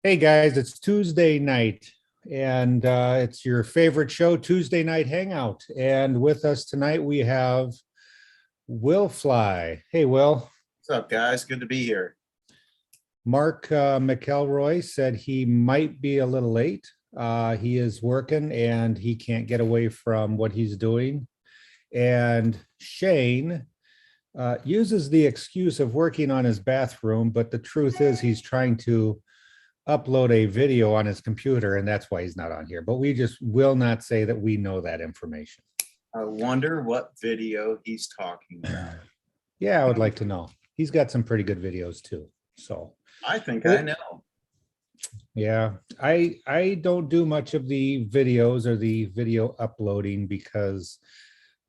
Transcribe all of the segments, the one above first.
Hey guys, it's Tuesday night and it's your favorite show, Tuesday Night Hangout. And with us tonight, we have Will Fly. Hey, Will. What's up, guys? Good to be here. Mark McElroy said he might be a little late. He is working and he can't get away from what he's doing. And Shane uses the excuse of working on his bathroom, but the truth is he's trying to upload a video on his computer, and that's why he's not on here. But we just will not say that we know that information. I wonder what video he's talking about. Yeah, I would like to know. He's got some pretty good videos too. So I think I know. yeah, I don't do much of the videos or the video uploading because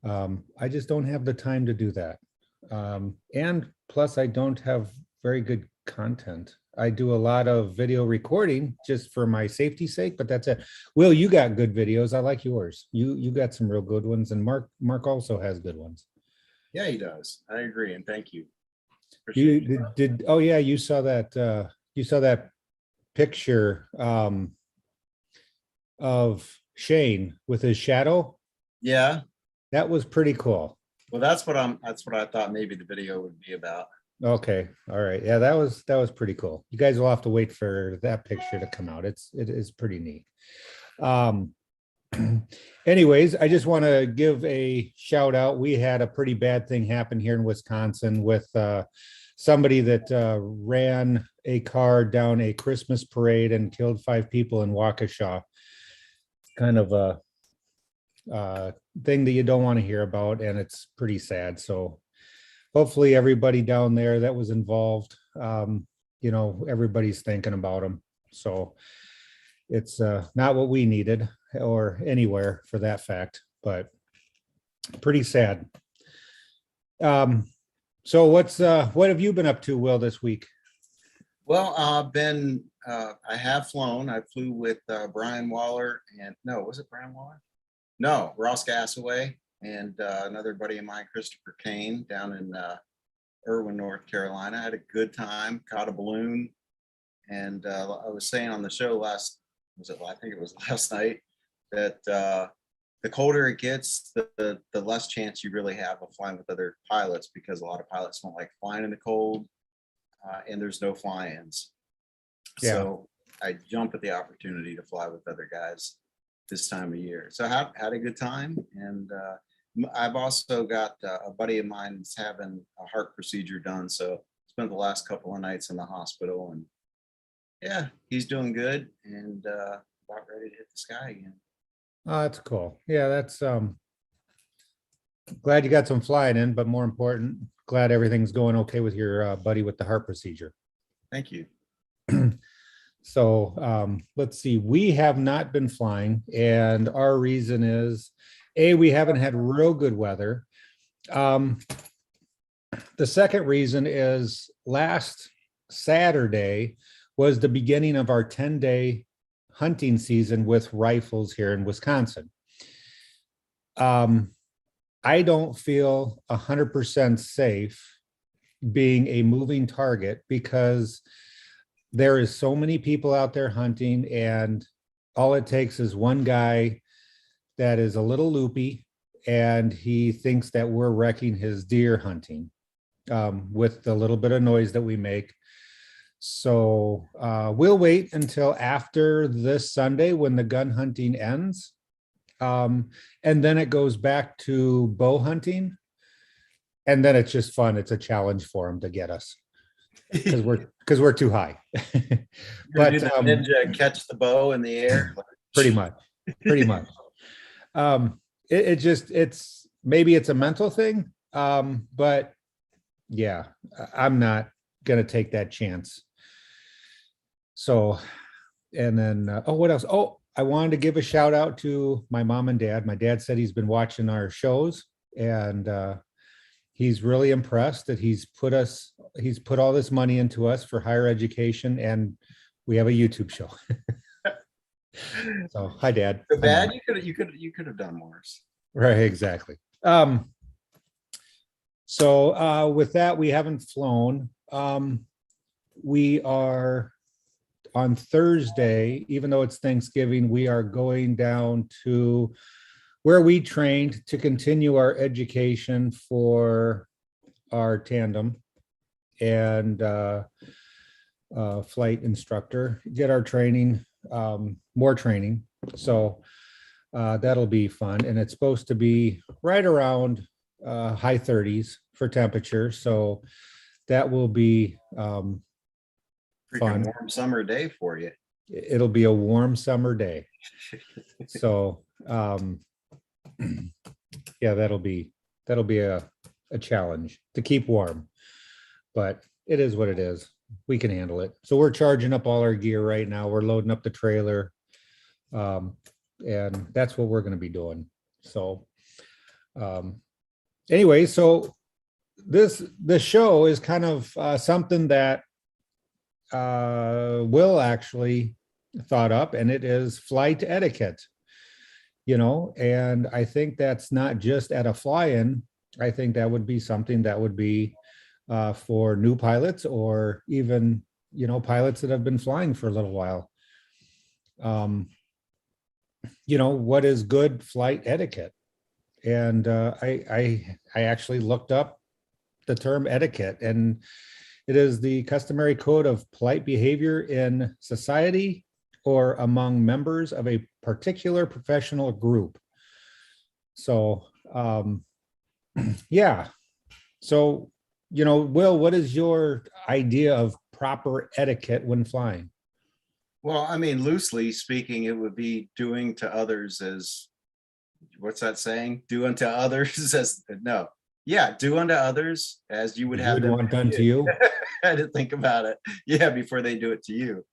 I just don't have the time to do that. And plus, I don't have very good content. I do a lot of video recording just for my safety's sake, but that's it. Will, you got good videos. I like yours. You got some real good ones, and Mark also has good ones. Yeah, he does. I agree, and thank you. You did oh yeah, you saw that picture of Shane with his shadow. Yeah. That was pretty cool. Well, that's what I thought maybe the video would be about. Okay. All right. Yeah, that was pretty cool. You guys will have to wait for that picture to come out. It is pretty neat. Anyways, I just want to give a shout out. We had a pretty bad thing happen here in Wisconsin with somebody that ran a car down a Christmas parade and killed 5 people in Waukesha. Kind of a thing that you don't want to hear about, and it's pretty sad. So hopefully everybody down there that was involved, everybody's thinking about them. So it's not what we needed or anywhere for that fact, but pretty sad. So what have you been up to, Will, this week? Well, I have flown. I flew with Brian Waller was it Brian Waller? No, Ross Gassaway and another buddy of mine, Christopher Kane, down in Irwin, North Carolina. I had a good time, caught a balloon. And I was saying on the show I think it was last night, that the colder it gets, the less chance you really have of flying with other pilots, because a lot of pilots don't like flying in the cold, and there's no fly-ins. Yeah. So I jump at the opportunity to fly with other guys this time of year. So I had a good time, and I've also got a buddy of mine that's having a heart procedure done, so spent the last couple of nights in the hospital, and yeah, he's doing good and about ready to hit the sky again. Oh, that's cool. Yeah, that's glad you got some flying in, but more important, glad everything's going okay with your buddy with the heart procedure. Thank you. So let's see, we have not been flying, and our reason is, we haven't had real good weather. The second reason is last Saturday was the beginning of our 10-day hunting season with rifles here in Wisconsin. I don't feel 100% safe being a moving target because there is so many people out there hunting, and all it takes is one guy that is a little loopy and he thinks that we're wrecking his deer hunting with the little bit of noise that we make. So we'll wait until after this Sunday when the gun hunting ends. And then it goes back to bow hunting. And then it's just fun. It's a challenge for them to get us because we're too high. But ninja catch the bow in the air. Pretty much. It's maybe it's a mental thing. But yeah, I'm not gonna take that chance. So, and then what else? Oh, I wanted to give a shout out to my mom and dad. My dad said he's been watching our shows, and he's really impressed that he's put all this money into us for higher education, and we have a YouTube show. So hi, Dad. So bad, you could have done worse. Right, exactly. So with that, we haven't flown. We are on Thursday, even though it's Thanksgiving, we are going down to where we trained to continue our education for our tandem and flight instructor, get our training, more training. So that'll be fun. And it's supposed to be right around high 30s for temperature. So that will be Freaking fun. warm summer day for you. It'll be a warm summer day. So yeah, that'll be a challenge to keep warm, but it is what it is. We can handle it. So we're charging up all our gear right now. We're loading up the trailer. And that's what we're going to be doing. So anyway, so this show is kind of something that Will actually thought up, and it is flight etiquette. And I think that's not just at a fly-in. I think that would be something that would be for new pilots, or even, pilots that have been flying for a little while. What is good flight etiquette? And I actually looked up the term etiquette, and it is the customary code of polite behavior in society or among members of a particular professional group. So, yeah. So, Will, what is your idea of proper etiquette when flying? Well, I mean, loosely speaking, it would be doing to others as, what's that saying? Do unto others as, no. Yeah, do unto others as you would have them want done to you. I had to think about it. Yeah, before they do it to you.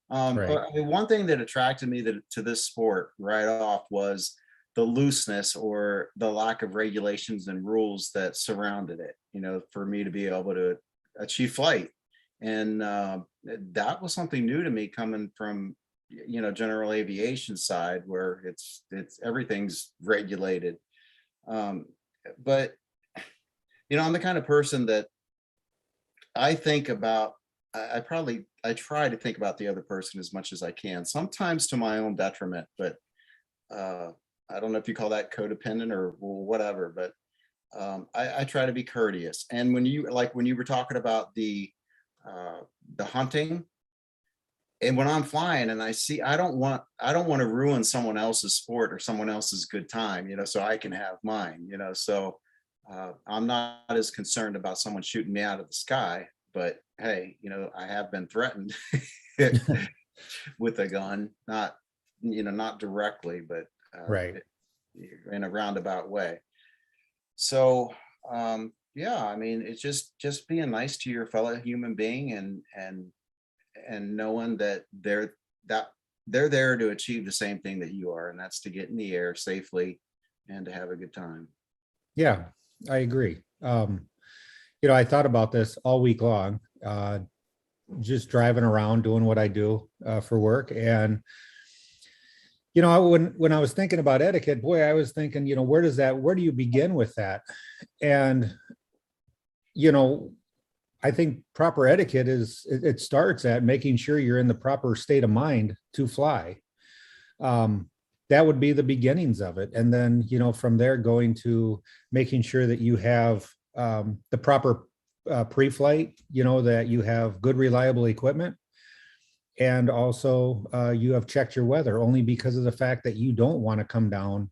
Right. I mean, one thing that attracted me to this sport right off was the looseness or the lack of regulations and rules that surrounded it, for me to be able to achieve flight. And that was something new to me, coming from, general aviation side, where it's everything's regulated. But, I'm the kind of person that I think about, I try to think about the other person as much as I can, sometimes to my own detriment, but I don't know if you call that codependent or whatever, but I try to be courteous. And when you were talking about the hunting, and when I'm flying and I see, I don't want to ruin someone else's sport or someone else's good time, so I can have mine, so I'm not as concerned about someone shooting me out of the sky. But hey, I have been threatened with a gun, not directly, but Right. in a roundabout way. So yeah, I mean, it's just being nice to your fellow human being, and knowing that they're there to achieve the same thing that you are, and that's to get in the air safely and to have a good time. Yeah, I agree. I thought about this all week long, just driving around doing what I do for work. And, when I was thinking about etiquette, boy, I was thinking, where do you begin with that? And, I think proper etiquette it starts at making sure you're in the proper state of mind to fly. That would be the beginnings of it. And then, from there, going to making sure that you have the proper pre-flight, that you have good, reliable equipment. And also you have checked your weather, only because of the fact that you don't want to come down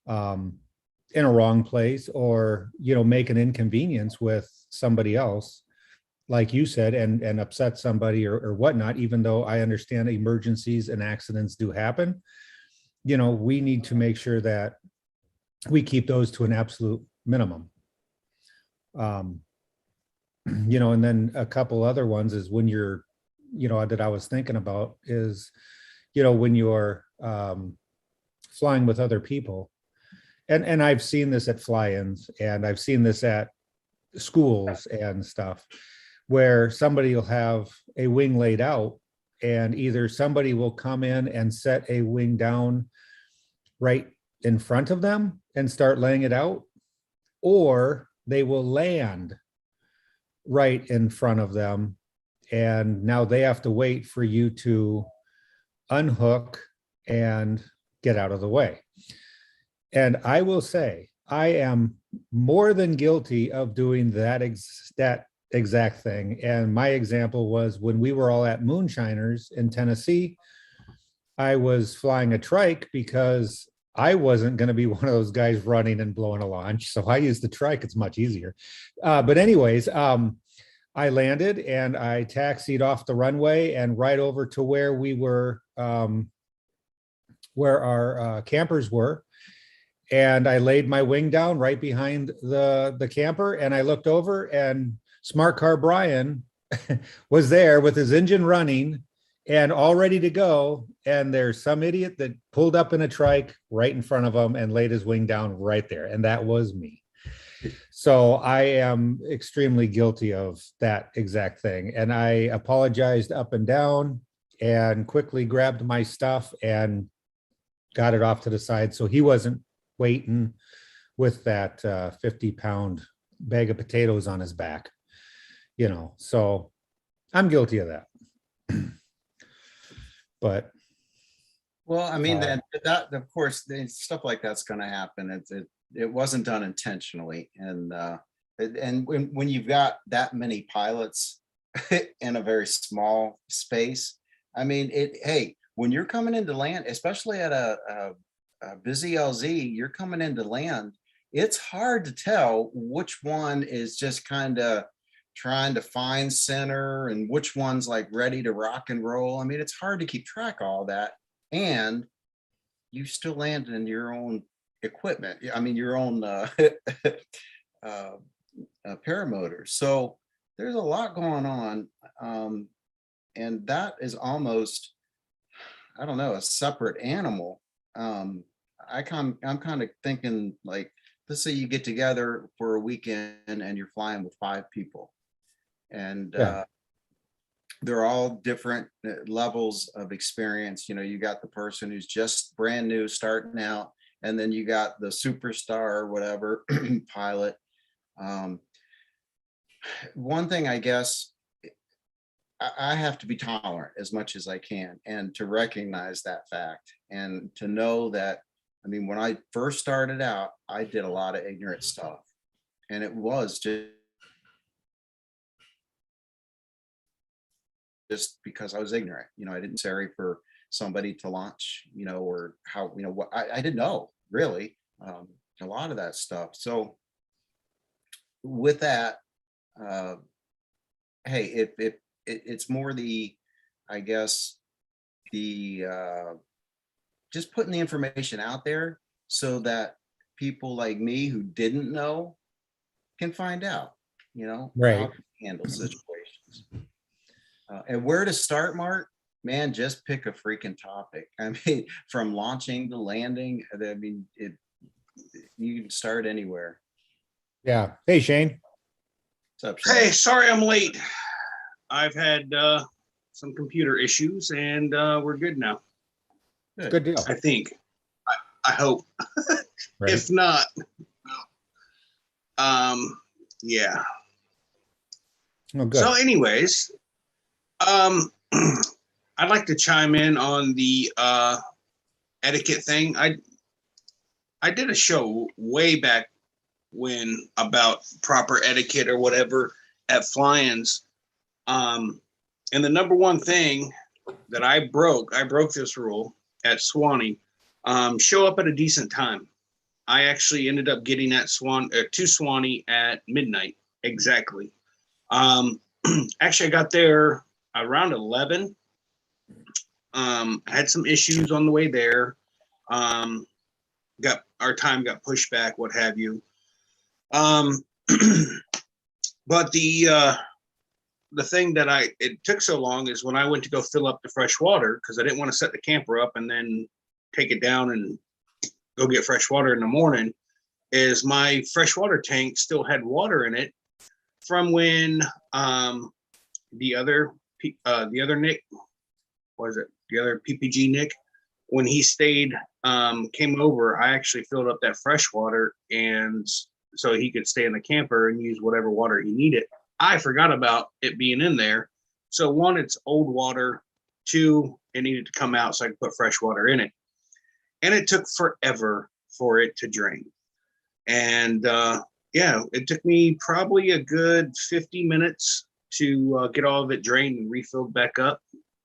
in a wrong place, or, make an inconvenience with somebody else, like you said, and upset somebody or whatnot. Even though I understand emergencies and accidents do happen, we need to make sure that we keep those to an absolute minimum. And then a couple other ones is when you're, that I was thinking about is, when you're flying with other people. And I've seen this at fly-ins, and I've seen this at schools and stuff, where somebody will have a wing laid out, and either somebody will come in and set a wing down right in front of them and start laying it out, or they will land right in front of them and now they have to wait for you to unhook and get out of the way. And I will say, I am more than guilty of doing that exact thing. And my example was when we were all at Moonshiners in Tennessee, I was flying a trike because I wasn't going to be one of those guys running and blowing a launch. So I used the trike. It's much easier. But anyways, I landed and I taxied off the runway and right over to where we were, where our campers were. And I laid my wing down right behind the camper, and I looked over, and Smart Car Brian was there with his engine running and all ready to go. And there's some idiot that pulled up in a trike right in front of him and laid his wing down right there. And that was me. So I am extremely guilty of that exact thing. And I apologized up and down and quickly grabbed my stuff and got it off to the side. So he wasn't waiting with that 50-pound bag of potatoes on his back, so I'm guilty of that. But well, I mean, that of course, stuff like that's going to happen. It wasn't done intentionally. And when you've got that many pilots in a very small space, I mean, hey, when you're coming into land, especially at a busy LZ, you're coming into land, it's hard to tell which one is just kind of trying to find center and which one's like ready to rock and roll. I mean, it's hard to keep track of all that. And you still land in your own equipment. I mean, your own paramotors. So there's a lot going on. And that is almost, I don't know, a separate animal. I'm kind of thinking, like, let's say you get together for a weekend and you're flying with 5 people, and they're all different levels of experience. You got the person who's just brand new starting out, and then you got the superstar or whatever pilot. One thing, I guess, I have to be tolerant as much as I can, and to recognize that fact, and to know that, I mean, when I first started out, I did a lot of ignorant stuff, and it was just because I was ignorant. I didn't necessarily for somebody to launch, or how, what I didn't know really, a lot of that stuff. So with that, hey, it's more the, I guess, the just putting the information out there so that people like me who didn't know can find out, right. how to handle situations. And where to start, Mark? Man, just pick a freaking topic. I mean, from launching to landing, I mean, you can start anywhere. Yeah. Hey, Shane. What's up, Shane? Hey, sorry I'm late. I've had some computer issues, and we're good now. Good deal. I think. I hope. Right. If not, yeah. Oh, good. So, anyways, I'd like to chime in on the etiquette thing. I did a show way back when about proper etiquette or whatever at fly-ins. And the number one thing that I broke this rule at Swanee, show up at a decent time. I actually ended up getting to Swanee at midnight exactly. Actually, I got there around 11. Had some issues on the way there. Our time got pushed back, what have you. But the thing that it took so long is when I went to go fill up the fresh water, because I didn't want to set the camper up and then take it down and go get fresh water in the morning, is my freshwater tank still had water in it from when the other Nick, was it the other PPG Nick, when he stayed, came over, I actually filled up that fresh water, and so he could stay in the camper and use whatever water he needed. I forgot about it being in there. So one, it's old water. Two, it needed to come out so I could put fresh water in it. And it took forever for it to drain. And yeah, it took me probably a good 50 minutes to get all of it drained and refilled back up,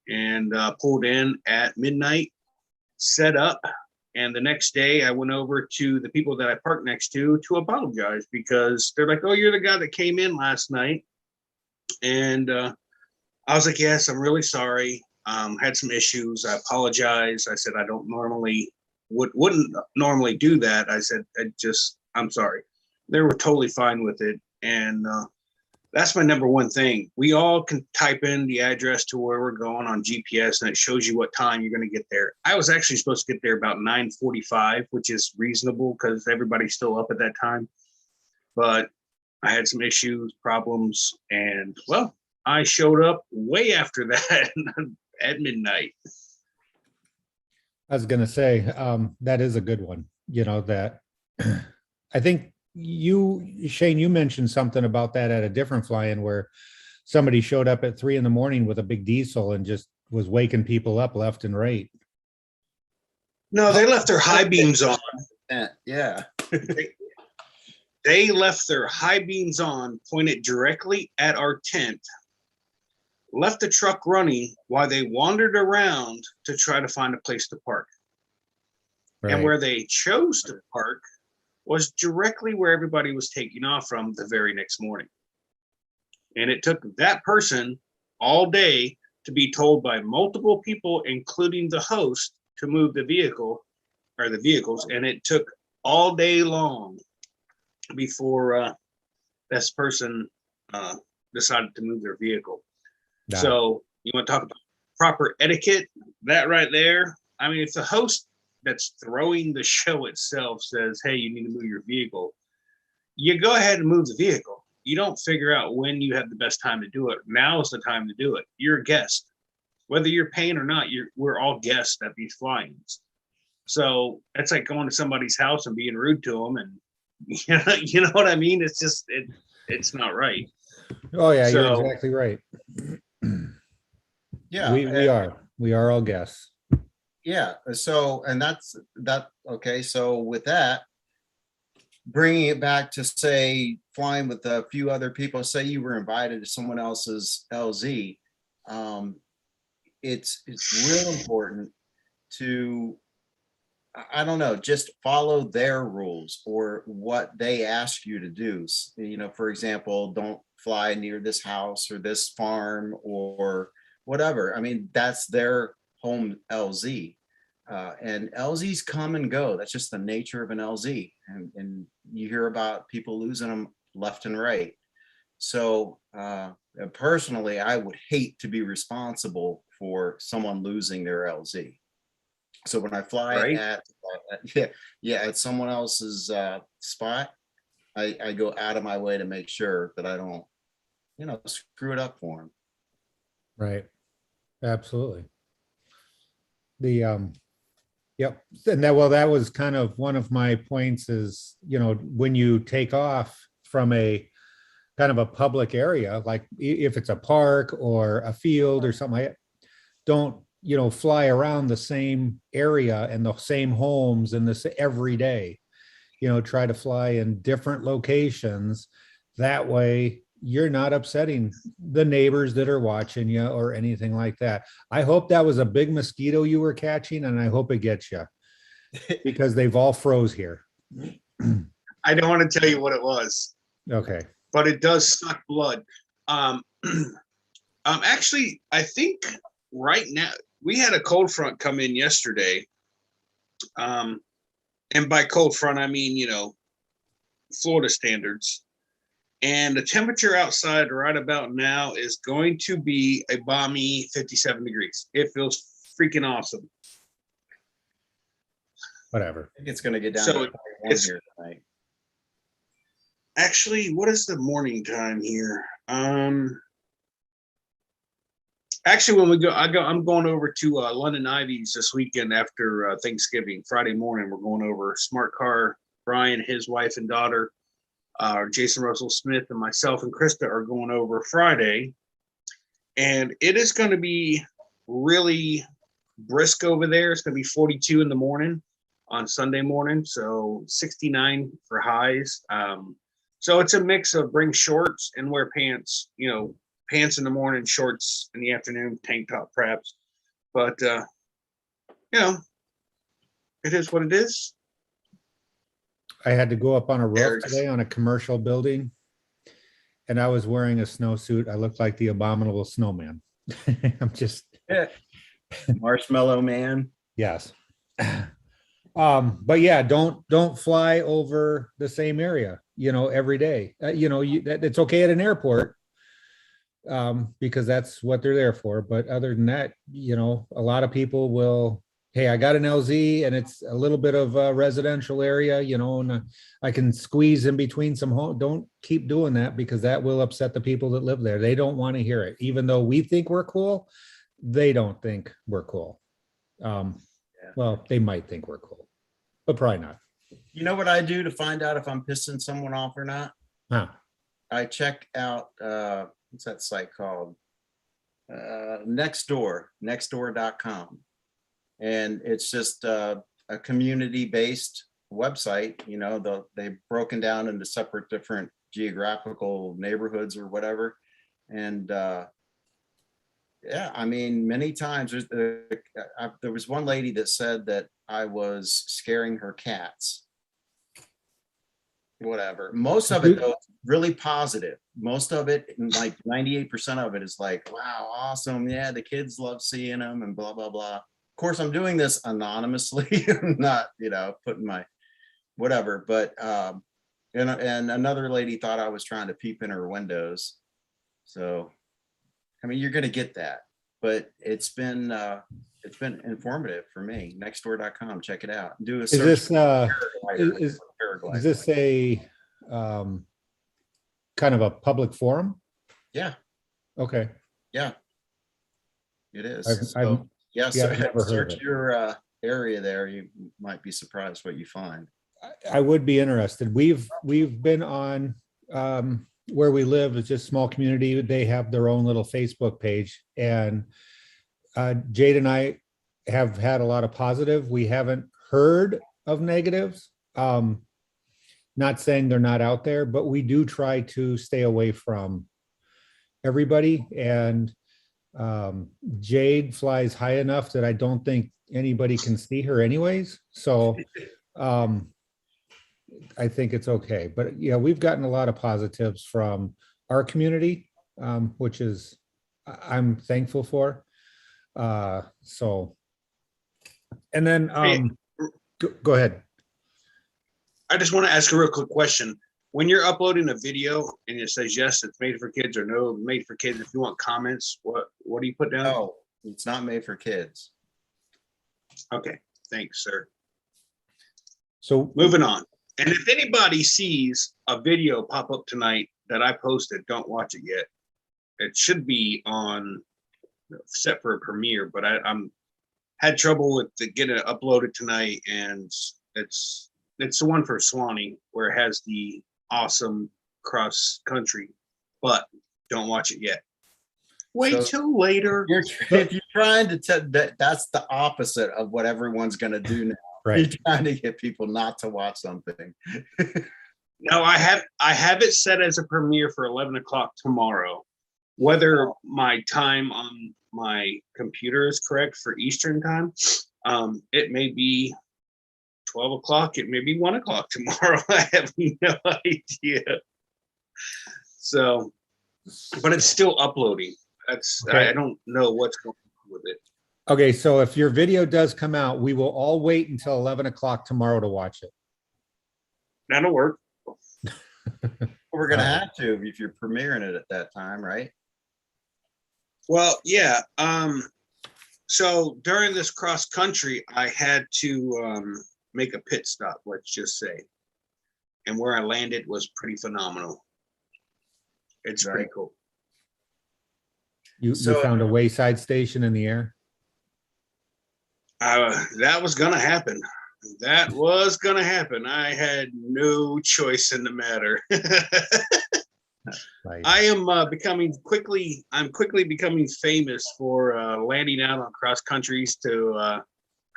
and pulled in at midnight, set up. And the next day I went over to the people that I parked next to apologize, because they're like, oh, you're the guy that came in last night. And I was like, yes, I'm really sorry. Had some issues. I apologize. I said, I don't normally wouldn't normally do that. I said, I'm sorry. They were totally fine with it. And that's my number one thing. We all can type in the address to where we're going on GPS, and it shows you what time you're going to get there. I was actually supposed to get there about 9:45, which is reasonable because everybody's still up at that time. But I had some issues, problems, and well, I showed up way after that at midnight. I was gonna say, that is a good one, that I think Shane, you mentioned something about that at a different fly-in where somebody showed up at 3 a.m. with a big diesel and just was waking people up left and right. No, they left their high beams on. Yeah. They left their high beams on, pointed directly at our tent, left the truck running while they wandered around to try to find a place to park. Right. And where they chose to park was directly where everybody was taking off from the very next morning. And it took that person all day to be told by multiple people, including the host, to move the vehicle or the vehicles. And it took all day long before this person decided to move their vehicle. Nah. So you want to talk about proper etiquette? That right there. I mean, if the host that's throwing the show itself says, hey, you need to move your vehicle, you go ahead and move the vehicle. You don't figure out when you have the best time to do it. Now is the time to do it. You're a guest. Whether you're paying or not, we're all guests at these fly-ins. So it's like going to somebody's house and being rude to them, and you know what I mean? It's just it's not right. Oh yeah, So, you're exactly right. Yeah. We are all guests. Yeah. So, and that's that. Okay. So with that, bringing it back to say flying with a few other people, say you were invited to someone else's LZ. It's real important to, I don't know, just follow their rules or what they ask you to do. For example, don't fly near this house or this farm or whatever. I mean, that's their home LZ. And LZs come and go. That's just the nature of an LZ. And you hear about people losing them left and right. So personally, I would hate to be responsible for someone losing their LZ. So when I fly right? at someone else's spot, I go out of my way to make sure that I don't, screw it up for them. Right. Absolutely. Yep. And that was kind of one of my points is, when you take off from a kind of a public area, like if it's a park or a field or something like that, don't, fly around the same area and the same homes and this every day, try to fly in different locations. That way you're not upsetting the neighbors that are watching you or anything like that. I hope that was a big mosquito you were catching, and I hope it gets you because they've all froze here. I don't want to tell you what it was. Okay. But it does suck blood. Actually, I think right now we had a cold front come in yesterday. And by cold front, I mean, Florida standards. And the temperature outside right about now is going to be a balmy 57 degrees. It feels freaking awesome. Whatever. I think it's going to get down So to 21 here tonight. Actually, what is the morning time here? Actually, when I'm going over to London Ivy's this weekend after Thanksgiving. Friday morning, we're going over. Smart Car, Brian, his wife and daughter, Jason Russell Smith, and myself and Krista are going over Friday. and it is going to be really brisk over there. It's going to be 42 in the morning on Sunday morning, so 69 for highs. So it's a mix of bring shorts and wear pants, pants in the morning, shorts in the afternoon, tank top perhaps. But, it is what it is. I had to go up on a roof Eric's- today on a commercial building, and I was wearing a snowsuit. I looked like the abominable snowman. I'm just, Marshmallow Man. yes. But yeah, don't fly over the same area, every day. It's okay at an airport, because that's what they're there for. But other than that, a lot of people will, hey, I got an LZ and it's a little bit of a residential area, and I can squeeze in between some home. Don't keep doing that, because that will upset the people that live there. They don't want to hear it. Even though we think we're cool, they don't think we're cool. Well, they might think we're cool, but probably not. You know what I do to find out if I'm pissing someone off or not? Huh. I check out, what's that site called? Nextdoor.com. And it's just a community-based website. They've broken down into separate different geographical neighborhoods or whatever. And yeah, I mean, many times there was one lady that said that I was scaring her cats. Whatever. Most of it though, really positive. Most of it, like 98% of it is like, wow, awesome. Yeah, the kids love seeing them and blah, blah, blah. Of course, I'm doing this anonymously. I'm not, putting my whatever. But and another lady thought I was trying to peep in her windows. So, I mean, you're gonna get that. But it's been informative for me. Nextdoor.com. Check it out. Do a Is search. this Paraglider. is this a kind of a public forum? Yeah, Okay. yeah. It is. I've Yes, yeah, I've never heard of search it. your area there. You might be surprised what you find. I would be interested. We've been on where we live. It's just a small community. They have their own little Facebook page, and Jade and I have had a lot of positive. We haven't heard of negatives. Not saying they're not out there, but we do try to stay away from everybody. And Jade flies high enough that I don't think anybody can see her anyways. So I think it's okay. But yeah, we've gotten a lot of positives from our community, which is I'm thankful for. So, and then go ahead. I just want to ask a real quick question. When you're uploading a video and it says yes, it's made for kids, or no, made for kids, if you want comments, what do you put down? No, it's not made for kids. Okay, thanks, sir. So Moving on. And if anybody sees a video pop up tonight that I posted, don't watch it yet. It should be on set for a premiere, but I'm had trouble with getting it uploaded tonight, and it's the one for Swanee where it has the awesome cross country, but don't watch it yet. Wait So till later. If you're trying to tell that's the opposite of what everyone's going to do now. right. You're trying to get people not to watch something. No, I have it set as a premiere for 11 o'clock tomorrow. Whether my time on my computer is correct for Eastern time, it may be 12 o'clock, it may be 1 o'clock tomorrow. I have no idea. So, but it's still uploading. Okay. I don't know what's going on with it. Okay, so if your video does come out, we will all wait until 11 o'clock tomorrow to watch it. That'll work. We're going to have to if you're premiering it at that time, right? Well, yeah. So during this cross country, I had to make a pit stop, let's just say. And where I landed was pretty phenomenal. It's Right. pretty cool. You So- found a wayside station in the air? That was gonna happen. That was gonna happen. I had no choice in the matter. Nice. I am I'm quickly becoming famous for landing out on cross countries to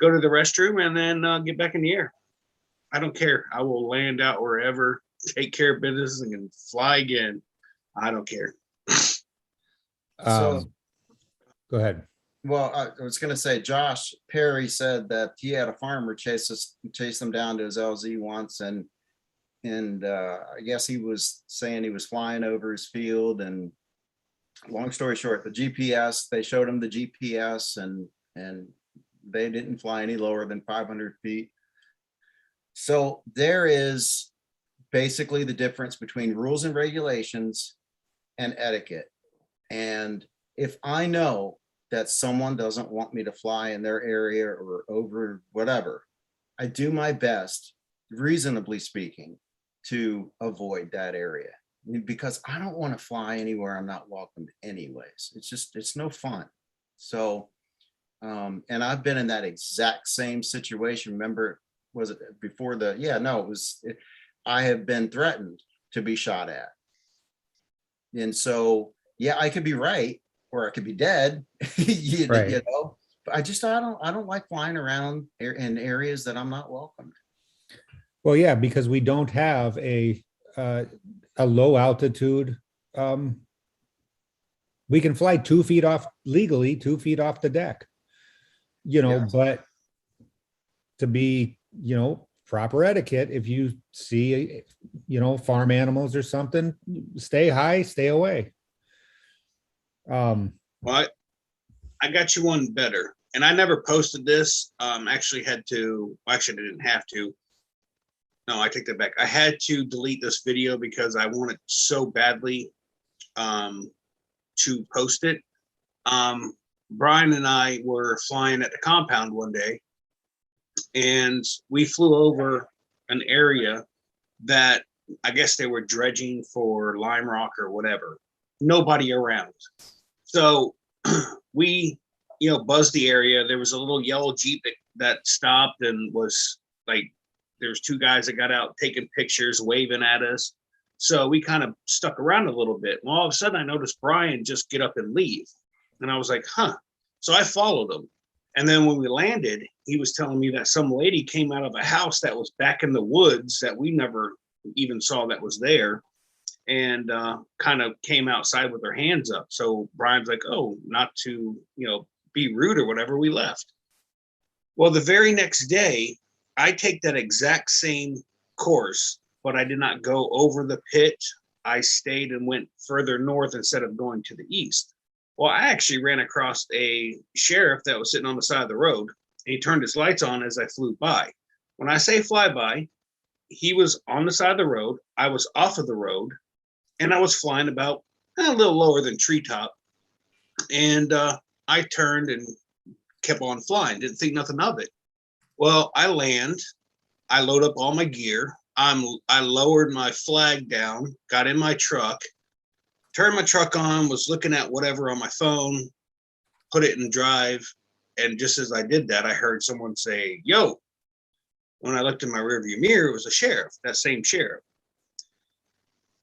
go to the restroom and then get back in the air. I don't care. I will land out wherever, take care of business, and can fly again. I don't care. So, Go ahead. well, I was gonna say, Josh Perry said that he had a farmer chase him down to his LZ once, and I guess he was saying he was flying over his field, and long story short, the GPS, they showed him the GPS, and they didn't fly any lower than 500 feet. So there is basically the difference between rules and regulations and etiquette. And if I know that someone doesn't want me to fly in their area or over whatever, I do my best, reasonably speaking, to avoid that area, because I don't want to fly anywhere I'm not welcomed anyways. It's no fun. So, and I've been in that exact same situation. Remember, was it before the, yeah, no, I have been threatened to be shot at. And so, yeah, I could be right, or I could be dead, Right. you know, but I don't like flying around in areas that I'm not welcomed. Well, yeah, because we don't have a low altitude. We can fly 2 feet off legally, 2 feet off the deck, Yeah. but to be, proper etiquette, if you see, farm animals or something, stay high, stay away. Well, I got you one better, and I never posted this. Actually had to. Actually, I didn't have to. No, I take that back. I had to delete this video because I wanted so badly to post it. Brian and I were flying at the compound one day, and we flew over an area that I guess they were dredging for lime rock or whatever. Nobody around. So we, buzzed the area. There was a little yellow Jeep that stopped and was like, there's 2 guys that got out taking pictures, waving at us. So we kind of stuck around a little bit. Well, all of a sudden I noticed Brian just get up and leave. And I was like, huh. So I followed him. And then when we landed, he was telling me that some lady came out of a house that was back in the woods that we never even saw that was there, and kind of came outside with her hands up. So Brian's like, oh, not to, be rude or whatever, we left. Well, the very next day, I take that exact same course, but I did not go over the pit. I stayed and went further north instead of going to the east. Well, I actually ran across a sheriff that was sitting on the side of the road. And he turned his lights on as I flew by. When I say fly by, he was on the side of the road. I was off of the road, and I was flying about a little lower than treetop. And I turned and kept on flying. Didn't think nothing of it. Well, I land. I load up all my gear. I lowered my flag down, got in my truck, turned my truck on, was looking at whatever on my phone, put it in drive. And just as I did that, I heard someone say, yo. When I looked in my rearview mirror, it was a sheriff, that same sheriff.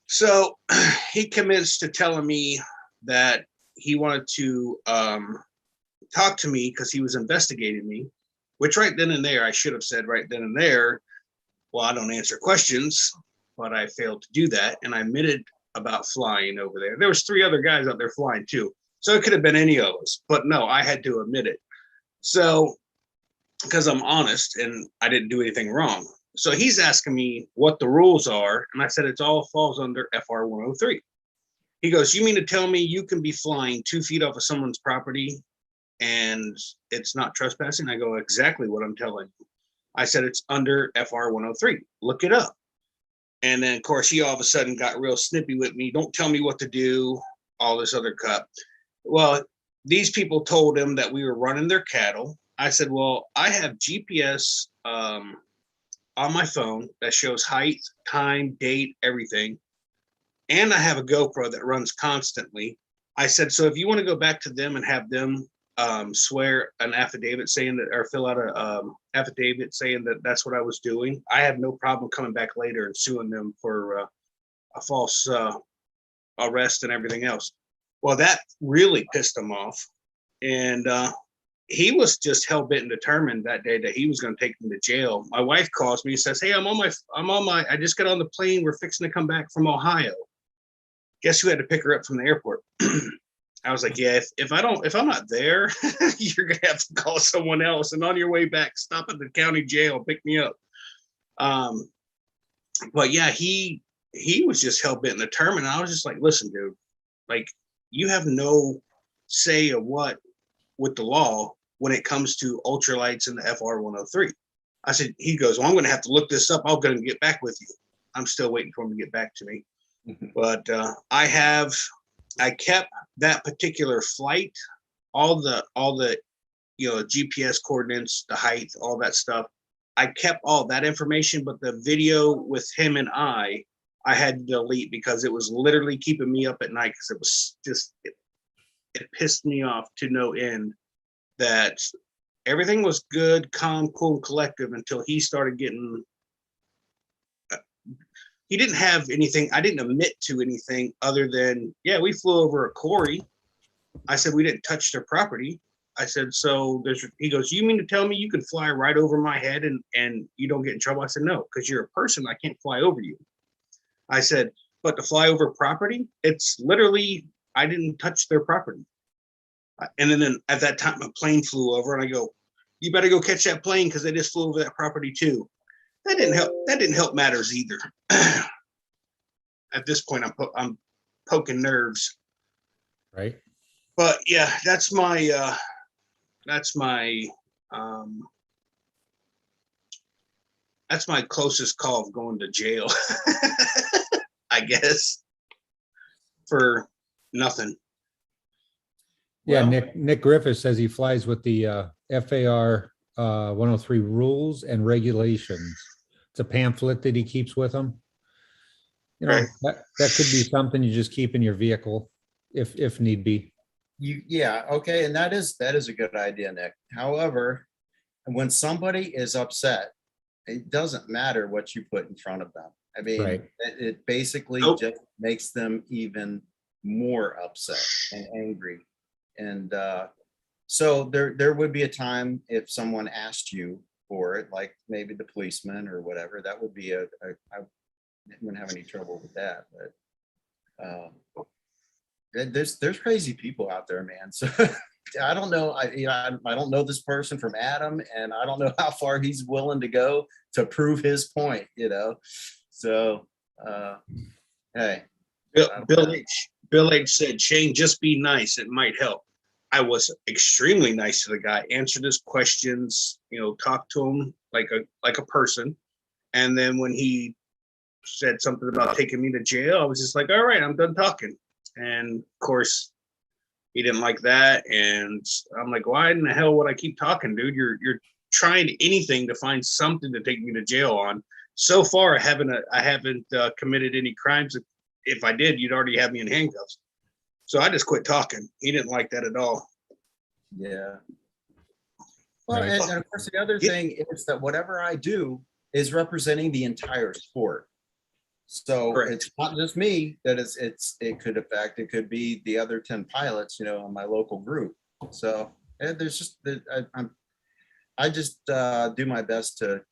So he commenced to telling me that he wanted to talk to me because he was investigating me, which right then and there, I should have said right then and there, well, I don't answer questions, but I failed to do that. And I admitted about flying over there. There was 3 other guys out there flying too. So it could have been any of us, but no, I had to admit it. So, because I'm honest and I didn't do anything wrong. So he's asking me what the rules are. And I said, it all falls under FR 103. He goes, you mean to tell me you can be flying 2 feet off of someone's property and it's not trespassing? I go, exactly what I'm telling you. I said, it's under FR 103. Look it up. And then, of course, he all of a sudden got real snippy with me. Don't tell me what to do, all this other crap. Well, these people told him that we were running their cattle. I said, well, I have GPS on my phone that shows height, time, date, everything. And I have a GoPro that runs constantly. I said, so if you want to go back to them and have them swear an affidavit saying that, or fill out a affidavit saying that that's what I was doing, I have no problem coming back later and suing them for a false arrest and everything else. Well, that really pissed him off. And he was just hell bent and determined that day that he was going to take me to jail. My wife calls me and says, "Hey, I just got on the plane. We're fixing to come back from Ohio." Guess who had to pick her up from the airport? I was like, yeah, if I'm not there, you're gonna have to call someone else. And on your way back, stop at the county jail, pick me up. But yeah, he was just hell bent and determined. I was just like, listen, dude, like you have no say of what with the law when it comes to ultralights and the FR 103. I said, he goes, well, I'm gonna have to look this up. I'm gonna get back with you. I'm still waiting for him to get back to me. But I kept that particular flight, all the GPS coordinates, the height, all that stuff. I kept all that information, but the video with him and I had to delete because it was literally keeping me up at night because it was just it pissed me off to no end that everything was good, calm, cool, and collective until he started getting. He didn't have anything. I didn't admit to anything other than, yeah, we flew over a quarry. I said, we didn't touch their property. I said, so he goes, you mean to tell me you can fly right over my head and you don't get in trouble? I said, no, because you're a person. I can't fly over you. I said, but to fly over property, it's literally, I didn't touch their property. And then at that time, a plane flew over and I go, you better go catch that plane because they just flew over that property too. That didn't help matters either. At this point, I'm poking nerves. Right. But yeah, that's my closest call of going to jail. I guess for nothing. Yeah, Well, Nick Griffith says he flies with the FAR 103 rules and regulations. It's a pamphlet that he keeps with him. You know, Right. that could be something you just keep in your vehicle if need be. yeah, okay, and that is a good idea, Nick. However, when somebody is upset, it doesn't matter what you put in front of them. I mean, Right. it basically Nope. just makes them even more upset and angry. And so there would be a time if someone asked you for it, like maybe the policeman or whatever, that would be I wouldn't have any trouble with that. But there's crazy people out there, man. So I don't know. I don't know this person from Adam, and I don't know how far he's willing to go to prove his point. So hey, Bill H said, Shane, just be nice. It might help. I was extremely nice to the guy, answered his questions, talked to him like a person. And then when he said something about taking me to jail, I was just like, all right, I'm done talking. And of course, he didn't like that. And I'm like, why in the hell would I keep talking, dude? You're trying anything to find something to take me to jail on. So far, I haven't committed any crimes. If I did, you'd already have me in handcuffs. So I just quit talking. He didn't like that at all. yeah. Well, Right. and of course, the other thing is that whatever I do is representing the entire sport. So Correct. it's not just me that it could be the other 10 pilots, in my local group. So there's just I just do my best to,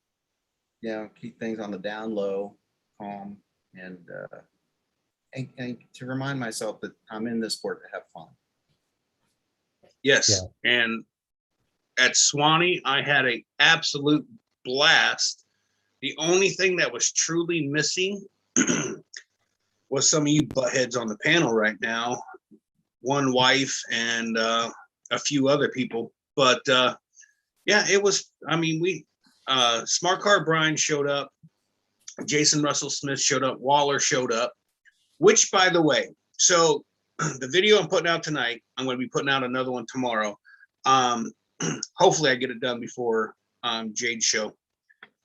keep things on the down low, calm, and to remind myself that I'm in this sport to have fun. Yes. Yeah. And at Swanee, I had an absolute blast. The only thing that was truly missing was some of you buttheads on the panel right now, one wife and a few other people. But yeah, it was, Smart Car Brian showed up. Jason Russell Smith showed up. Waller showed up, which, by the way, so the video I'm putting out tonight, I'm going to be putting out another one tomorrow. Hopefully I get it done before Jade's show.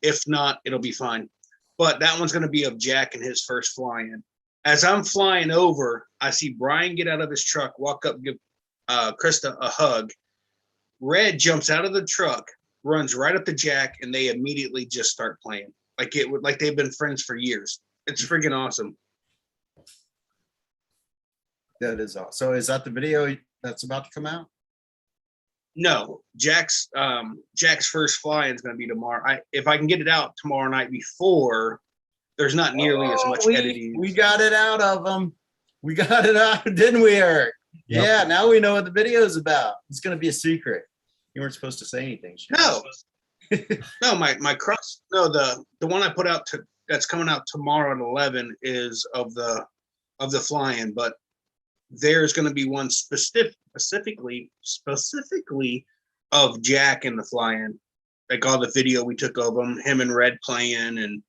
If not, it'll be fine. But that one's going to be of Jack and his first fly-in. As I'm flying over, I see Brian get out of his truck, walk up, give Krista a hug. Red jumps out of the truck, runs right up to Jack, and they immediately just start playing. Like they've been friends for years. It's freaking awesome. That is all. So is that the video that's about to come out? No, Jack's first fly-in is going to be tomorrow. If I can get it out tomorrow night before, there's not nearly as much editing. We got it out of them. We got it out, didn't we, Eric? Yep. Yeah, now we know what the video is about. It's going to be a secret. You weren't supposed to say anything. No, no, my cross. No, the one I put out that's coming out tomorrow at 11 is of the fly-in, but there's going to be one specifically of Jack in the fly-in. Like all the video we took of him and Red playing, and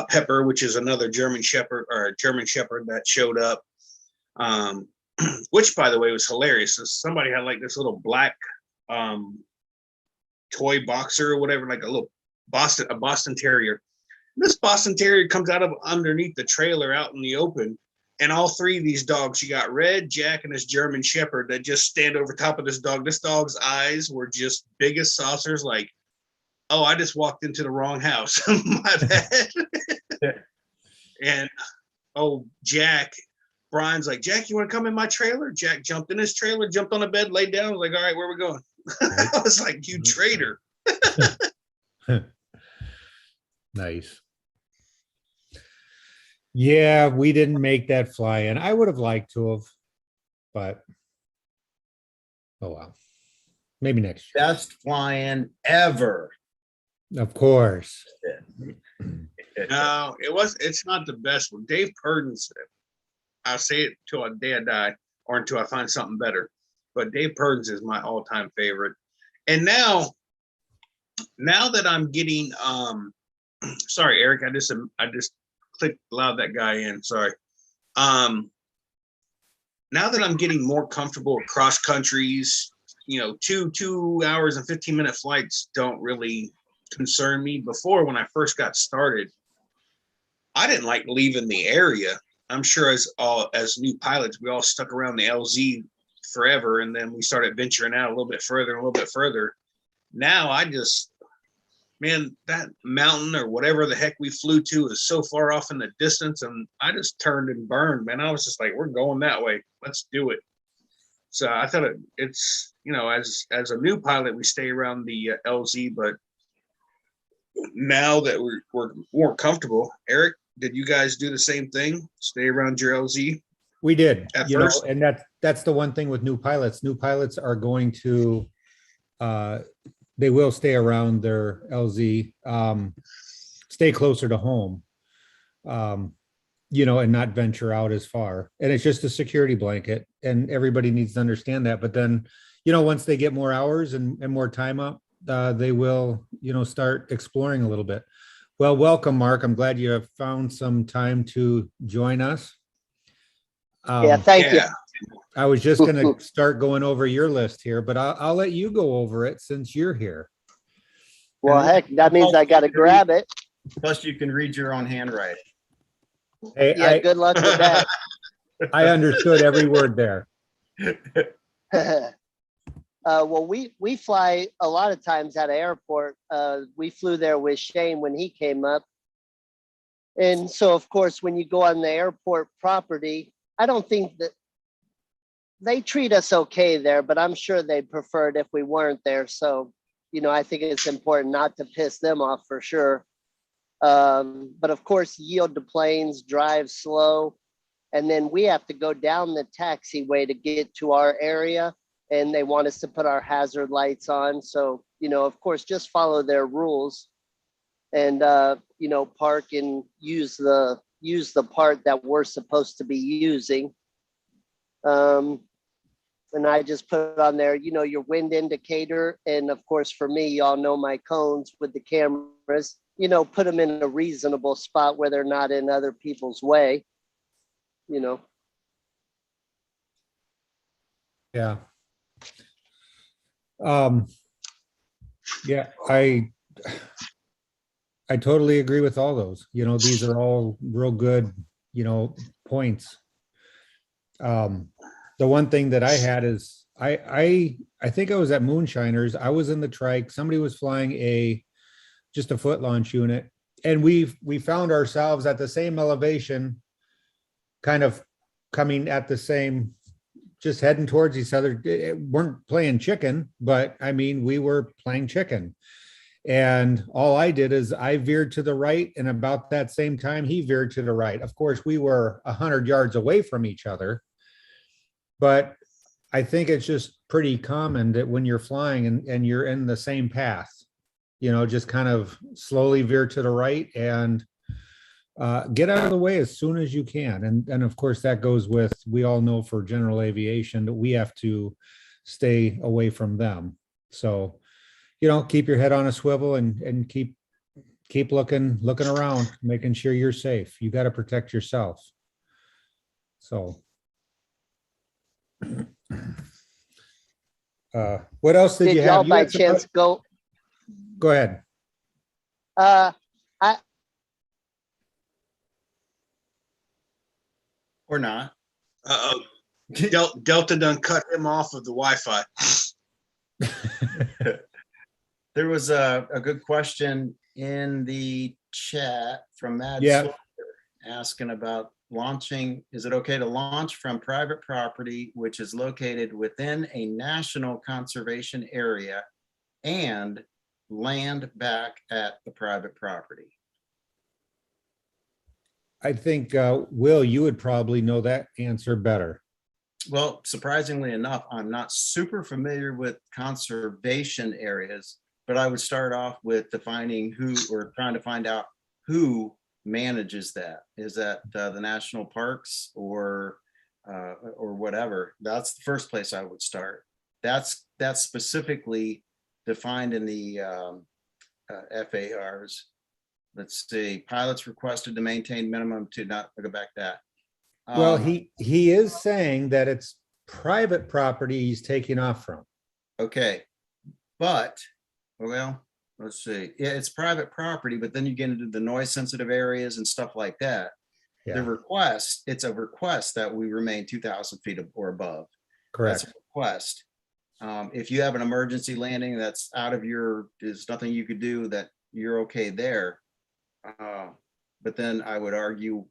Pepper, which is another German Shepherd that showed up. Which, by the way, was hilarious. So somebody had like this little black toy boxer or whatever, like a Boston Terrier. This Boston Terrier comes out of underneath the trailer out in the open, and all three of these dogs, you got Red, Jack, and this German Shepherd that just stand over top of this dog. This dog's eyes were just big as saucers, like, oh, I just walked into the wrong house. My bad. And Jack, Brian's like, Jack, you want to come in my trailer? Jack jumped in his trailer, jumped on the bed, laid down. I was like, all right, where are we going? I was like, you traitor. Nice. Yeah, we didn't make that fly in. I would have liked to have, but oh well. Maybe next year. Best fly-in ever. Of course. No, it's not the best one. Dave Purdon said, I'll say it till the day I die or until I find something better. But Dave Purdon's is my all-time favorite. And now that I'm getting sorry, Eric, I just clicked allowed that guy in. Sorry. Now that I'm getting more comfortable with cross countries, 2 hours and 15-minute flights don't really concern me. Before, when I first got started, I didn't like leaving the area. I'm sure as new pilots, we all stuck around the LZ forever, and then we started venturing out a little bit further and a little bit further. Now that mountain or whatever the heck we flew to is so far off in the distance, and I just turned and burned, man. I was just like, we're going that way. Let's do it. So I thought it's, as a new pilot, we stay around the LZ, but now that we're more comfortable, Eric, did you guys do the same thing? Stay around your LZ? We did, At first? and that's the one thing with new pilots. New pilots are going to, they will stay around their LZ, stay closer to home, and not venture out as far. And it's just a security blanket, and everybody needs to understand that. But then, once they get more hours and more time up, they will, start exploring a little bit. Well, welcome, Mark. I'm glad you have found some time to join us. Thank you. I was just going to start going over your list here, but I'll let you go over it since you're here. Well, heck, that means I got to grab it. Plus, you can read your own handwriting. Hey, Yeah, good luck with that. I understood every word there. Well, we fly a lot of times at an airport. We flew there with Shane when he came up. And so, of course, when you go on the airport property, I don't think that they treat us okay there, but I'm sure they'd prefer it if we weren't there. So, I think it's important not to piss them off for sure. But of course, yield to planes, drive slow. And then we have to go down the taxiway to get to our area. And they want us to put our hazard lights on. So, of course, just follow their rules and, park and use the part that we're supposed to be using. And I just put on there, your wind indicator. And of course, for me, y'all know my cones with the cameras, put them in a reasonable spot where they're not in other people's way, Yeah. Yeah, I totally agree with all those. These are all real good, points. The one thing that I had is I think I was at Moonshiners. I was in the trike. Somebody was flying just a foot launch unit, and we found ourselves at the same elevation, kind of coming at the same just heading towards each other. Weren't playing chicken, but I mean, we were playing chicken. And all I did is I veered to the right, and about that same time, he veered to the right. Of course, we were 100 yards away from each other, but I think it's just pretty common that when you're flying and you're in the same path, just kind of slowly veer to the right and get out of the way as soon as you can. And of course, that goes with, we all know for general aviation that we have to stay away from them. So, keep your head on a swivel and keep looking around, making sure you're safe. You got to protect yourself. So, what else did Did you y'all have? You by had some chance go? Go ahead. Uh, I Or not. Uh-oh. Delta done cut him off of the Wi-Fi. There was a good question in the chat from Mad Yeah. Slaughter asking about launching. Is it okay to launch from private property, which is located within a national conservation area, and land back at the private property? I think, Will, you would probably know that answer better. Well, surprisingly enough, I'm not super familiar with conservation areas, but I would start off with defining who, or trying to find out who manages that. Is that the national parks or whatever? That's the first place I would start. That's specifically defined in the FARs. Let's see, pilots requested to maintain minimum to not go back that. Well, he is saying that it's private property he's taking off from. Okay, but, well, let's see. Yeah, it's private property, but then you get into the noise sensitive areas and stuff like that. The Yeah, request, it's a request that we remain 2,000 feet or above. That's correct. a request. If you have an emergency landing that's out of there's nothing you could do, that you're okay there. But then I would argue,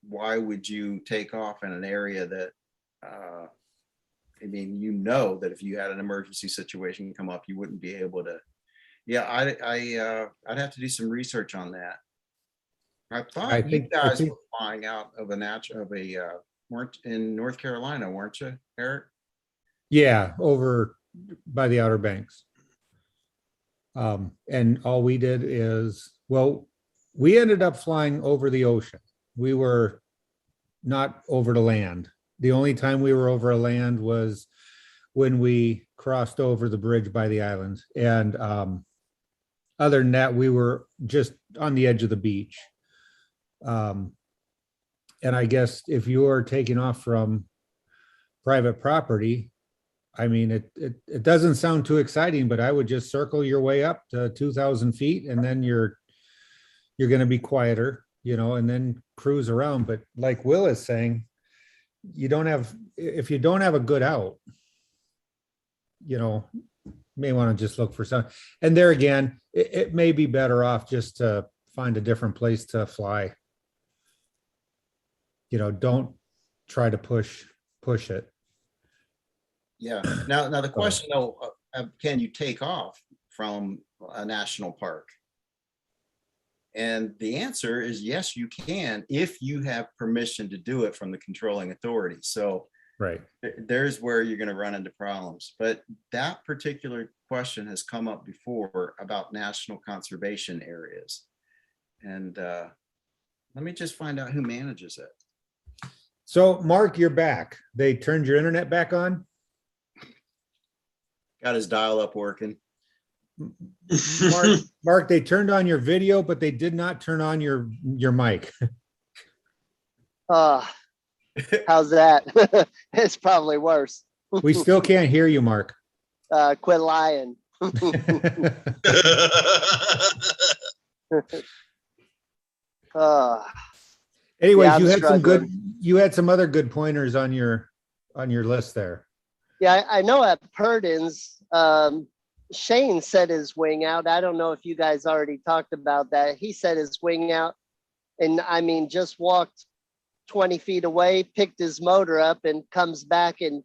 why would you take off in an area that, I mean, that if you had an emergency situation come up, you wouldn't be able to. Yeah, I'd have to do some research on that. I thought you guys were flying out of weren't in North Carolina, weren't you, Eric? Yeah, over by the Outer Banks. And all we did is, well, we ended up flying over the ocean. We were not over the land. The only time we were over a land was when we crossed over the bridge by the island. And other than that, we were just on the edge of the beach. And I guess if you're taking off from private property, I mean, it doesn't sound too exciting, but I would just circle your way up to 2,000 feet, and then you're going to be quieter, and then cruise around. But like Will is saying, if you don't have a good out, may want to just look for some. And there again, it may be better off just to find a different place to fly. Don't try to push it. Yeah. Now the question though, can you take off from a national park? And the answer is yes, you can, if you have permission to do it from the controlling authority. So right, there's where you're going to run into problems. But that particular question has come up before about national conservation areas. And let me just find out who manages it. So Mark, you're back. They turned your internet back on? Got his dial up working. Mark, they turned on your video, but they did not turn on your mic. How's that? It's probably worse. We still can't hear you, Mark. Quit lying. Anyways, yeah, you had some other good pointers on your list there. Yeah, I know at Purdon's, Shane set his wing out. I don't know if you guys already talked about that. He set his wing out, and I mean, just walked 20 feet away, picked his motor up and comes back, and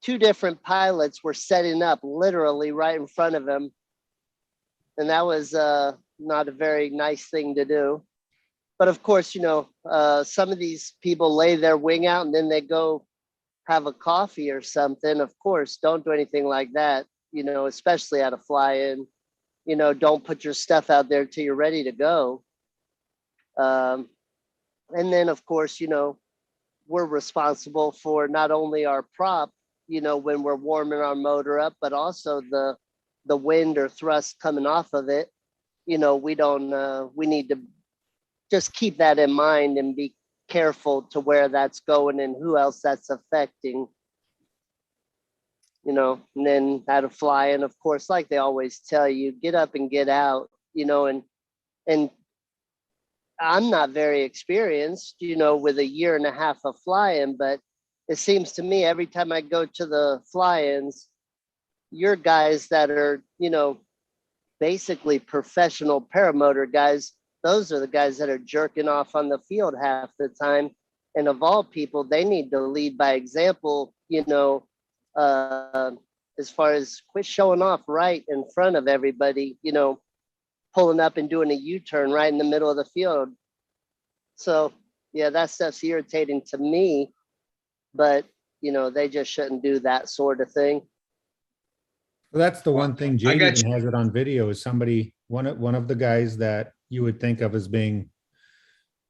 two different pilots were setting up literally right in front of him. And that was not a very nice thing to do. But of course, some of these people lay their wing out and then they go have a coffee or something. Of course, don't do anything like that, especially at a fly-in. Don't put your stuff out there till you're ready to go. And then, of course, we're responsible for not only our prop, when we're warming our motor up, but also the wind or thrust coming off of it. We need to just keep that in mind and be careful to where that's going and who else that's affecting. And then at a fly-in, of course, like they always tell you, get up and get out, and I'm not very experienced, with a year and a half of fly-in, but it seems to me every time I go to the fly-ins, you're guys that are, basically professional paramotor guys. Those are the guys that are jerking off on the field half the time. And of all people, they need to lead by example, as far as quit showing off right in front of everybody, pulling up and doing a U-turn right in the middle of the field. So yeah, that stuff's irritating to me, but they just shouldn't do that sort of thing. Well, that's the one thing Jade got even has it on video is one of the guys that you would think of as being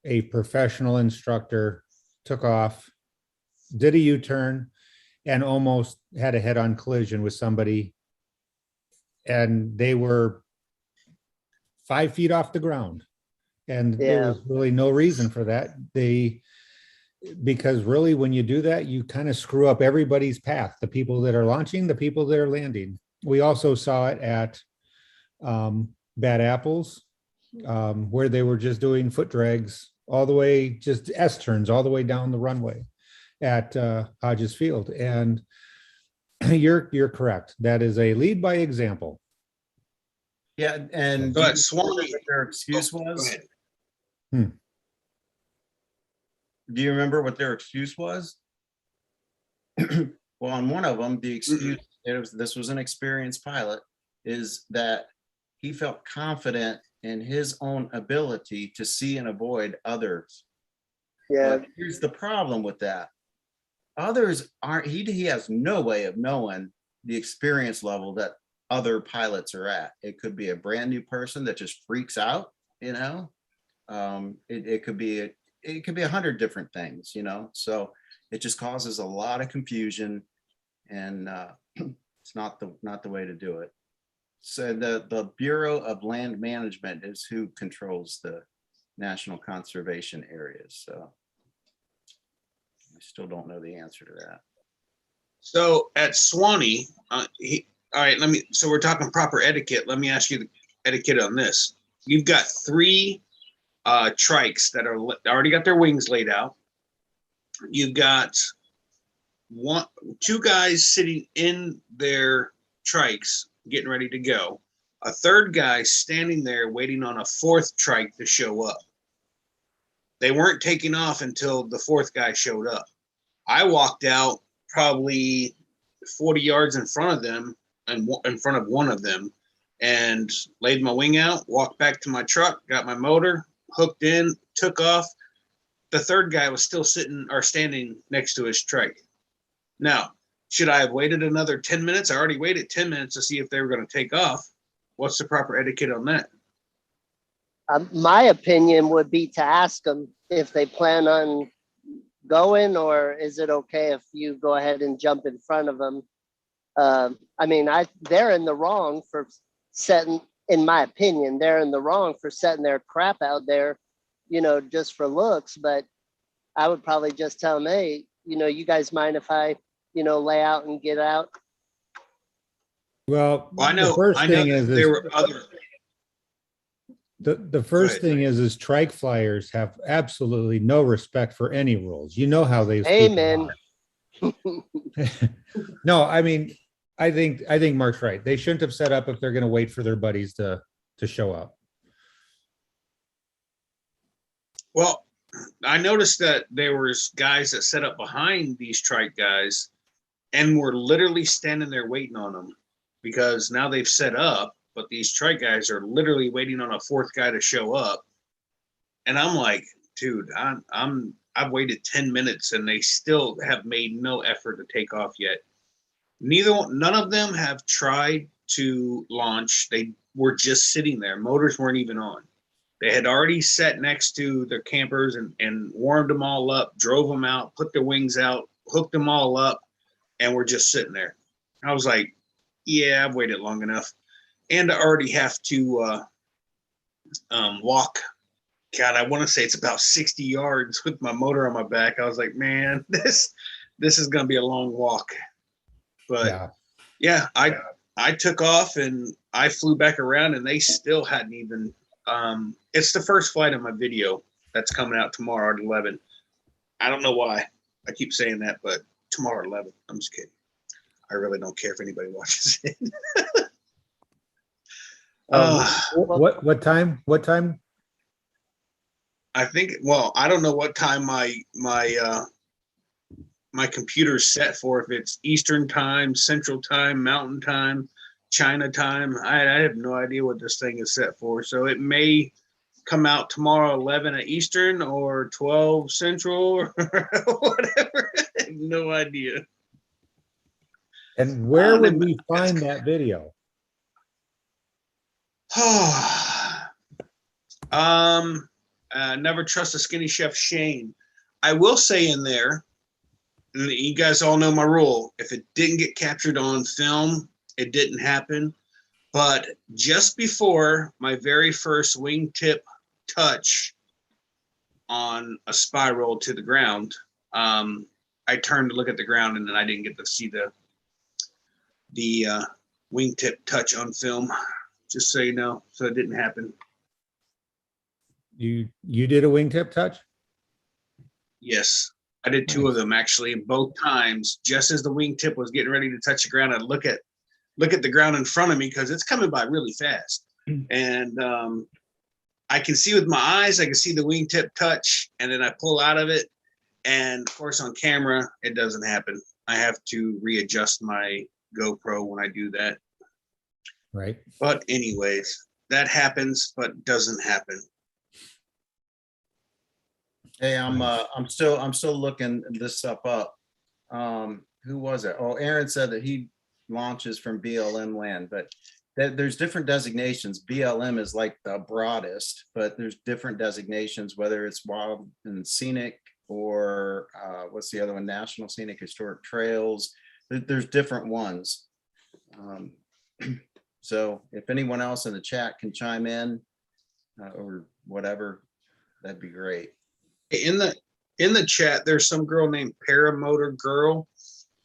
a professional instructor, took off, did a U-turn, and almost had a head-on collision with somebody. And they were 5 feet off the ground. And there was really no reason for that. Because really when you do that, you kind of screw up everybody's path, the people that are launching, the people that are landing. We also saw it at Bad Apples, where they were just doing foot drags all the way, just S-turns all the way down the runway at Hodges Field. And you're correct. That is a lead by example. Yeah, and But Swanee, their excuse was? Hmm. Do you remember what their excuse was? Well, on one of them, the excuse, this was an experienced pilot, is that he felt confident in his own ability to see and avoid others. Yeah. But here's the problem with that. Others aren't, he has no way of knowing the experience level that other pilots are at. It could be a brand new person that just freaks out, it could be 100 different things, so it just causes a lot of confusion, and it's not the way to do it. So the Bureau of Land Management is who controls the national conservation areas. So I still don't know the answer to that. So at Swanee, all right, so we're talking proper etiquette. Let me ask you the etiquette on this. You've got 3 trikes that are already got their wings laid out. You've got 2 guys sitting in their trikes getting ready to go. A third guy standing there waiting on a 4th trike to show up. They weren't taking off until the 4th guy showed up. I walked out probably 40 yards in front of them and in front of one of them and laid my wing out, walked back to my truck, got my motor, hooked in, took off. The third guy was still standing next to his trike. Now, should I have waited another 10 minutes? I already waited 10 minutes to see if they were going to take off. What's the proper etiquette on that? My opinion would be to ask them if they plan on going, or is it okay if you go ahead and jump in front of them? They're in the wrong for setting, in my opinion, they're in the wrong for setting their crap out there, just for looks. But I would probably just tell them, hey, you guys mind if I, lay out and get out? Well, I know. the first thing is there were other. The first thing is trike flyers have absolutely no respect for any rules. You know how they. Amen. No, I think Mark's right. They shouldn't have set up if they're going to wait for their buddies to show up. Well, I noticed that there was guys that set up behind these trike guys and were literally standing there waiting on them because now they've set up, but these trike guys are literally waiting on a fourth guy to show up. And I'm like, dude, I've waited 10 minutes and they still have made no effort to take off yet. None of them have tried to launch. They were just sitting there. Motors weren't even on. They had already sat next to their campers and warmed them all up, drove them out, put their wings out, hooked them all up, and we're just sitting there. I was like, yeah, I've waited long enough. And I already have to walk. God, I want to say it's about 60 yards with my motor on my back. I was like, man, this is going to be a long walk. But yeah, I took off and I flew back around and they still hadn't even, it's the first flight of my video that's coming out tomorrow at 11. I don't know why I keep saying that, but tomorrow at 11. I'm just kidding. I really don't care if anybody watches it. What time? What time? I think, well, I don't know what time my computer's set for, if it's Eastern time, Central time, Mountain time, China time. I have no idea what this thing is set for. So it may come out tomorrow 11 at Eastern or 12 Central or whatever. I have no idea. And where would we find that video? Never trust a skinny chef, Shane. I will say in there, and you guys all know my rule. If it didn't get captured on film, it didn't happen. But just before my very first wingtip touch on a spiral to the ground, I turned to look at the ground and then I didn't get to see the wingtip touch on film. Just so you know, so it didn't happen. You did a wingtip touch? Yes, I did two of them actually, and both times, just as the wingtip was getting ready to touch the ground, I'd look at the ground in front of me because it's coming by really fast, and I can see with my eyes, I can see the wingtip touch, and then I pull out of it, and of course on camera it doesn't happen. I have to readjust my GoPro when I do that. Right. But anyways, that happens, but doesn't happen. Hey, I'm still looking this stuff up. Who was it? Oh, Aaron said that he launches from BLM land, but there's different designations. BLM is like the broadest, but there's different designations, whether it's wild and scenic or what's the other one? National Scenic Historic Trails. There's different ones. So if anyone else in the chat can chime in or whatever, that'd be great. In the chat, there's some girl named Paramotor Girl.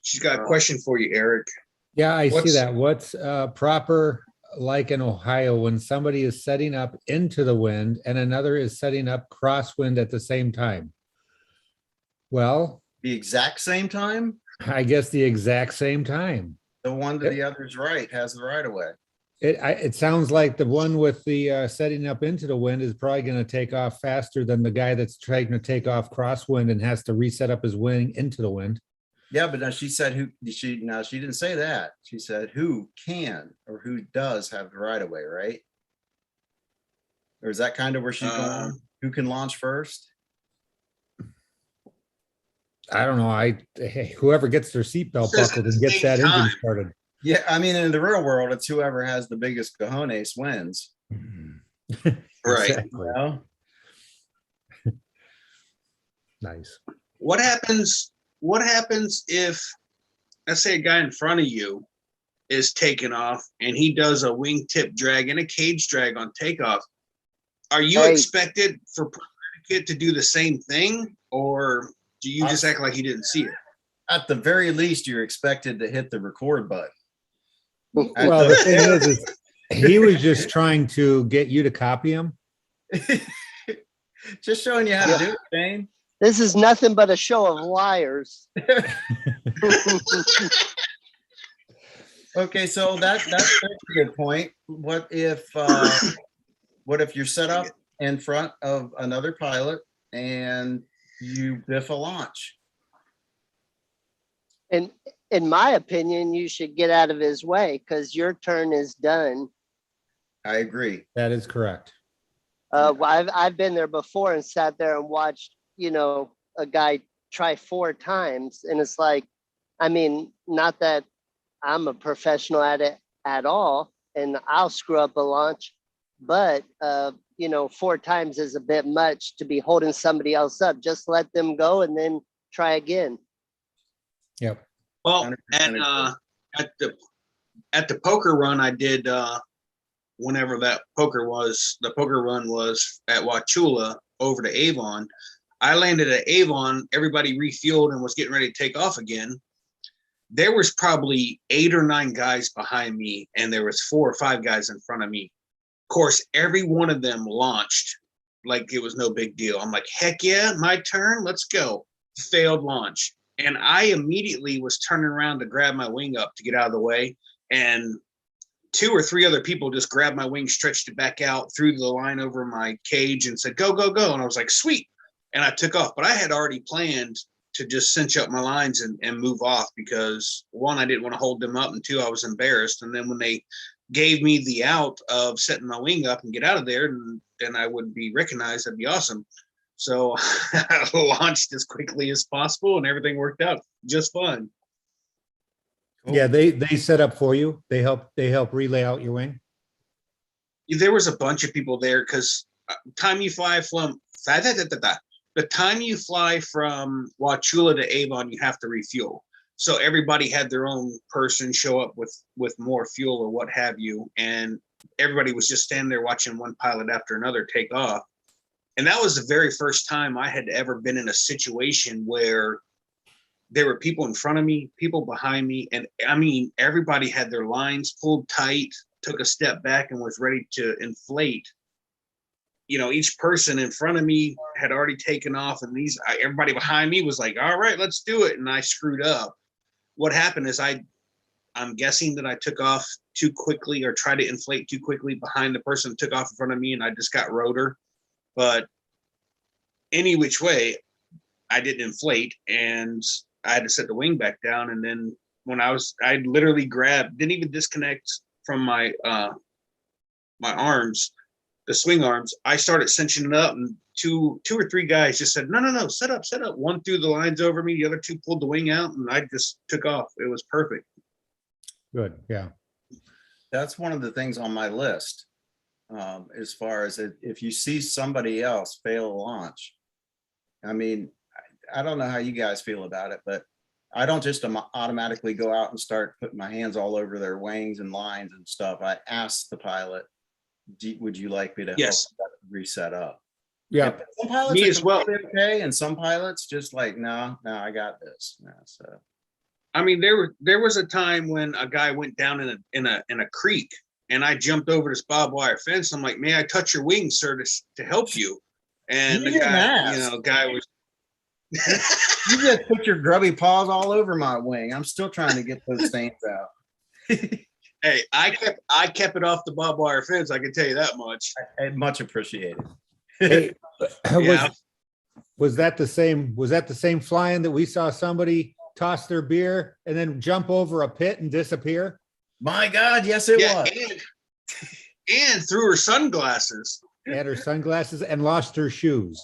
She's got a question for you, Eric. Yeah, I see that. What's proper like in Ohio when somebody is setting up into the wind and another is setting up crosswind at the same time? Well, The exact same time? I guess the exact same time. The one to the other's right has the right of way. It sounds like the one with the setting up into the wind is probably going to take off faster than the guy that's trying to take off crosswind and has to reset up his wing into the wind. Yeah, but now she said she didn't say that. She said who can or who does have the right of way, right? Or is that kind of where she's going? Who can launch first? I don't know. Whoever gets their seatbelt buckled and gets that engine started. Yeah, I mean, in the real world, it's whoever has the biggest cojones wins. Right. Exactly. Well, Nice. What happens if, let's say, a guy in front of you is taking off and he does a wingtip drag and a cage drag on takeoff? Are you expected for etiquette to do the same thing, or do you just act like you didn't see it? at the very least, you're expected to hit the record button. Well, the thing is he was just trying to get you to copy him. Just showing you how to do it, Shane. This is nothing but a show of liars. Okay, so that's a good point. What if you're set up in front of another pilot and you biff a launch. And in my opinion, you should get out of his way because your turn is done. I agree. That is correct. I've been there before and sat there and watched, a guy try 4 times. And it's like, I mean, not that I'm a professional at it at all, and I'll screw up a launch, but 4 times is a bit much to be holding somebody else up. Just let them go and then try again. Yep. Well, 100% and agree. at the poker run I did, whenever the poker run was at Wauchula over to Avon. I landed at Avon, everybody refueled and was getting ready to take off again. There was probably 8 or 9 guys behind me, and there was 4 or 5 guys in front of me. Of course, every one of them launched like it was no big deal. I'm like, heck yeah, my turn, let's go. Failed launch. And I immediately was turning around to grab my wing up to get out of the way. And 2 or 3 other people just grabbed my wing, stretched it back out, threw the line over my cage and said, go, go, go. And I was like, sweet. And I took off. But I had already planned to just cinch up my lines and move off because 1, I didn't want to hold them up, and 2, I was embarrassed. And then when they gave me the out of setting my wing up and get out of there, and then I would be recognized, that'd be awesome. So I launched as quickly as possible and everything worked out just fine. Yeah, they set up for you. They help relay out your wing. There was a bunch of people there because the time you fly from Wauchula to Avon, you have to refuel. So everybody had their own person show up with more fuel or what have you. And everybody was just standing there watching one pilot after another take off. And that was the very first time I had ever been in a situation where there were people in front of me, people behind me. And I mean, everybody had their lines pulled tight, took a step back and was ready to inflate. Each person in front of me had already taken off, and everybody behind me was like, all right, let's do it. And I screwed up. What happened is I'm guessing that I took off too quickly or tried to inflate too quickly behind the person that took off in front of me, and I just got rotor. But any which way, I didn't inflate, and I had to set the wing back down. And then when I literally didn't even disconnect from my my arms, the swing arms. I started cinching it up, and two or three guys just said, no, set up. 1 threw the lines over me, the other 2 pulled the wing out, and I just took off. It was perfect. Good. Yeah. That's one of the things on my list. As far as if you see somebody else fail a launch, I mean, I don't know how you guys feel about it, but I don't just automatically go out and start putting my hands all over their wings and lines and stuff. I ask the pilot, would you like me to help reset up? Yeah. Some pilots Me are as well. okay, and some pilots just like, no, I got this. So I mean, there was a time when a guy went down in a creek, and I jumped over this barbed wire fence. I'm like, may I touch your wings, sir, to help you? And You the didn't guy, ask. guy was. You just put your grubby paws all over my wing. I'm still trying to get those stains out. Hey, I kept it off the barbed wire fence. I can tell you that much. Much appreciated. Hey, Yeah. was that the same flying that we saw somebody toss their beer and then jump over a pit and disappear? My God, yes, it was. And threw her sunglasses. Had her sunglasses and lost her shoes.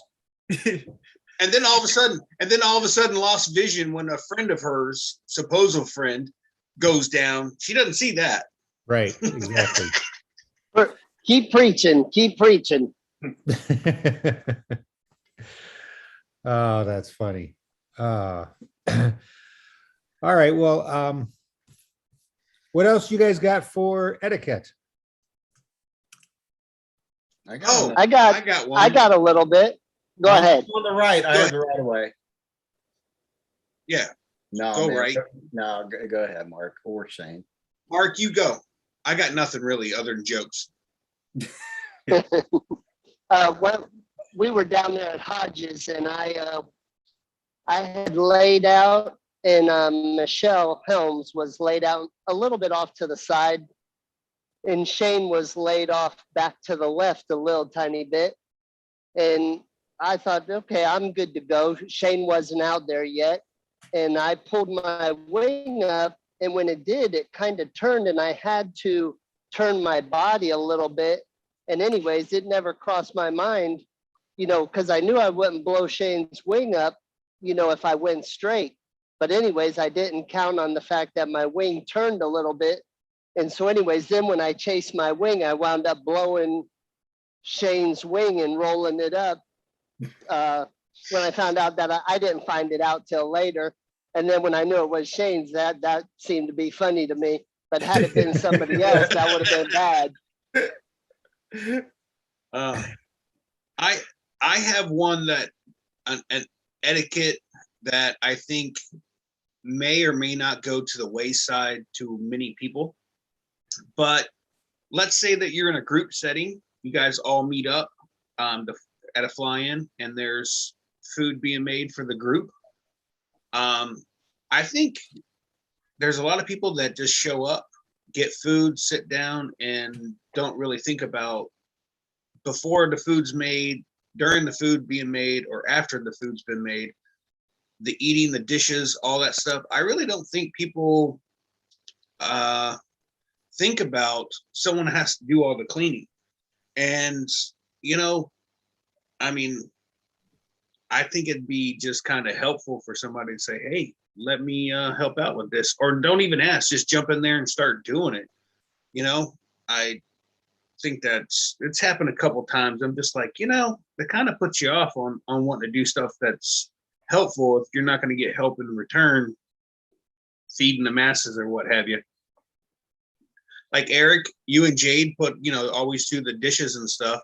And then all of a sudden lost vision when a friend of hers, supposed friend, goes down. She doesn't see that. Right, exactly. Keep preaching. Oh, that's funny. All right. Well, what else you guys got for etiquette? I got I got one. I got a little bit. Go ahead. on the right. I have the right away. Yeah. No, Go man, right. No, go ahead, Mark or Shane. Mark, you go. I got nothing really other than jokes. Well, we were down there at Hodges, and I had laid out, and Michelle Helms was laid out a little bit off to the side, and Shane was laid off back to the left a little tiny bit. And I thought, okay, I'm good to go. Shane wasn't out there yet. And I pulled my wing up. And when it did, it kind of turned and I had to turn my body a little bit. And anyways, it never crossed my mind, because I knew I wouldn't blow Shane's wing up, if I went straight. But anyways, I didn't count on the fact that my wing turned a little bit. And so anyways, then when I chased my wing, I wound up blowing Shane's wing and rolling it up. When I found out that I didn't find it out till later. And then when I knew it was Shane's, that seemed to be funny to me. But had it been somebody else, that would have been bad. I have one that an etiquette that I think may or may not go to the wayside to many people. But let's say that you're in a group setting, you guys all meet up at a fly-in, and there's food being made for the group. I think there's a lot of people that just show up, get food, sit down, and don't really think about before the food's made, during the food being made, or after the food's been made, the eating, the dishes, all that stuff. I really don't think people think about someone has to do all the cleaning. And, I mean, I think it'd be just kind of helpful for somebody to say, hey, let me help out with this. Or don't even ask, just jump in there and start doing it. I think it's happened a couple times. I'm just like, that kind of puts you off on wanting to do stuff that's helpful if you're not going to get help in return, feeding the masses or what have you. Like Eric, you and Jade always do the dishes and stuff.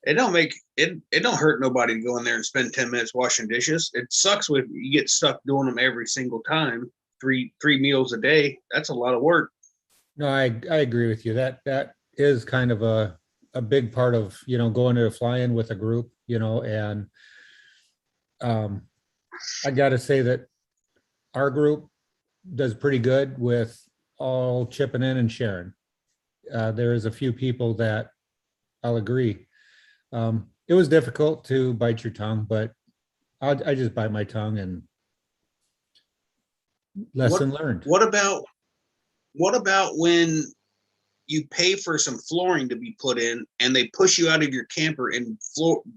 It don't hurt nobody to go in there and spend 10 minutes washing dishes. It sucks when you get stuck doing them every single time, three meals a day. That's a lot of work. No, I agree with you. That is kind of a big part of, going to a fly-in with a group, and I got to say that our group does pretty good with all chipping in and sharing. There is a few people that I'll agree. It was difficult to bite your tongue, but I just bite my tongue and lesson learned. What about when you pay for some flooring to be put in and they push you out of your camper and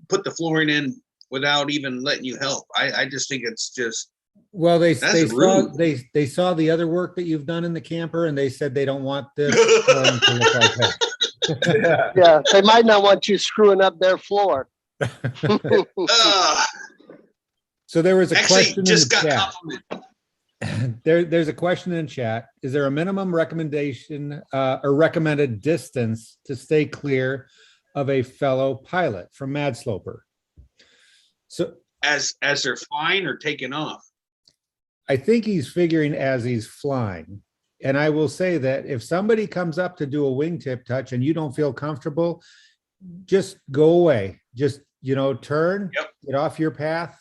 put the flooring in without even letting you help? I just think it's just, well, they saw the other work that you've done in the camper, and they said they don't want this flooring to look like that. Yeah, they might not want you screwing up their floor. So there was a question in the chat. There's a question in chat. Is there a minimum recommendation or recommended distance to stay clear of a fellow pilot from Mad Sloper? So as they're flying or taking off? I think he's figuring as he's flying. And I will say that if somebody comes up to do a wingtip touch and you don't feel comfortable, just go away. Just, turn, get off your path.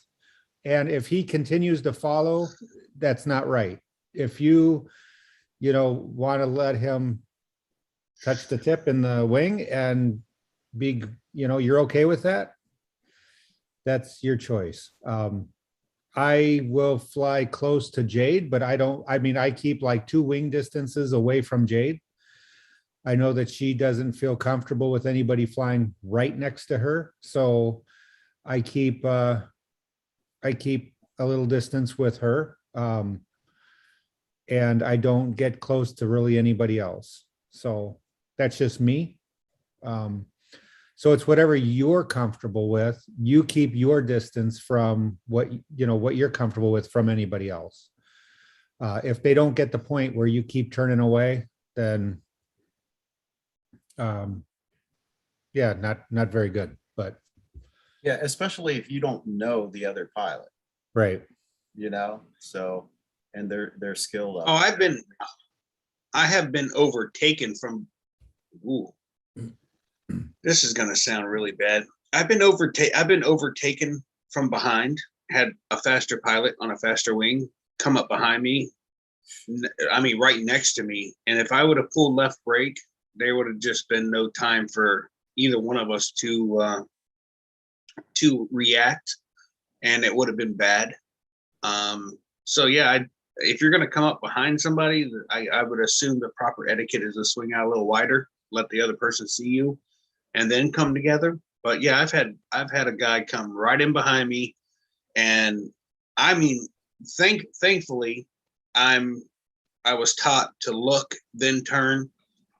And if he continues to follow, that's not right. If you, want to let him touch the tip in the wing and be, you're okay with that, that's your choice. I will fly close to Jade, but I keep like 2 wing distances away from Jade. I know that she doesn't feel comfortable with anybody flying right next to her. So I keep a little distance with her. And I don't get close to really anybody else. So that's just me. So it's whatever you're comfortable with. You keep your distance from what you're comfortable with from anybody else. If they don't get the point where you keep turning away, then not very good. But yeah, especially if you don't know the other pilot, right? So, and they're skilled. Oh, I have been overtaken from. Ooh. This is going to sound really bad. I've been overtaken from behind, had a faster pilot on a faster wing come up behind me. Right next to me. And if I would have pulled left brake, there would have just been no time for either one of us to to react, and it would have been bad. So yeah, if you're going to come up behind somebody, I would assume the proper etiquette is to swing out a little wider, let the other person see you, and then come together. But yeah, I've had a guy come right in behind me, and I mean, thankfully, I was taught to look, then turn.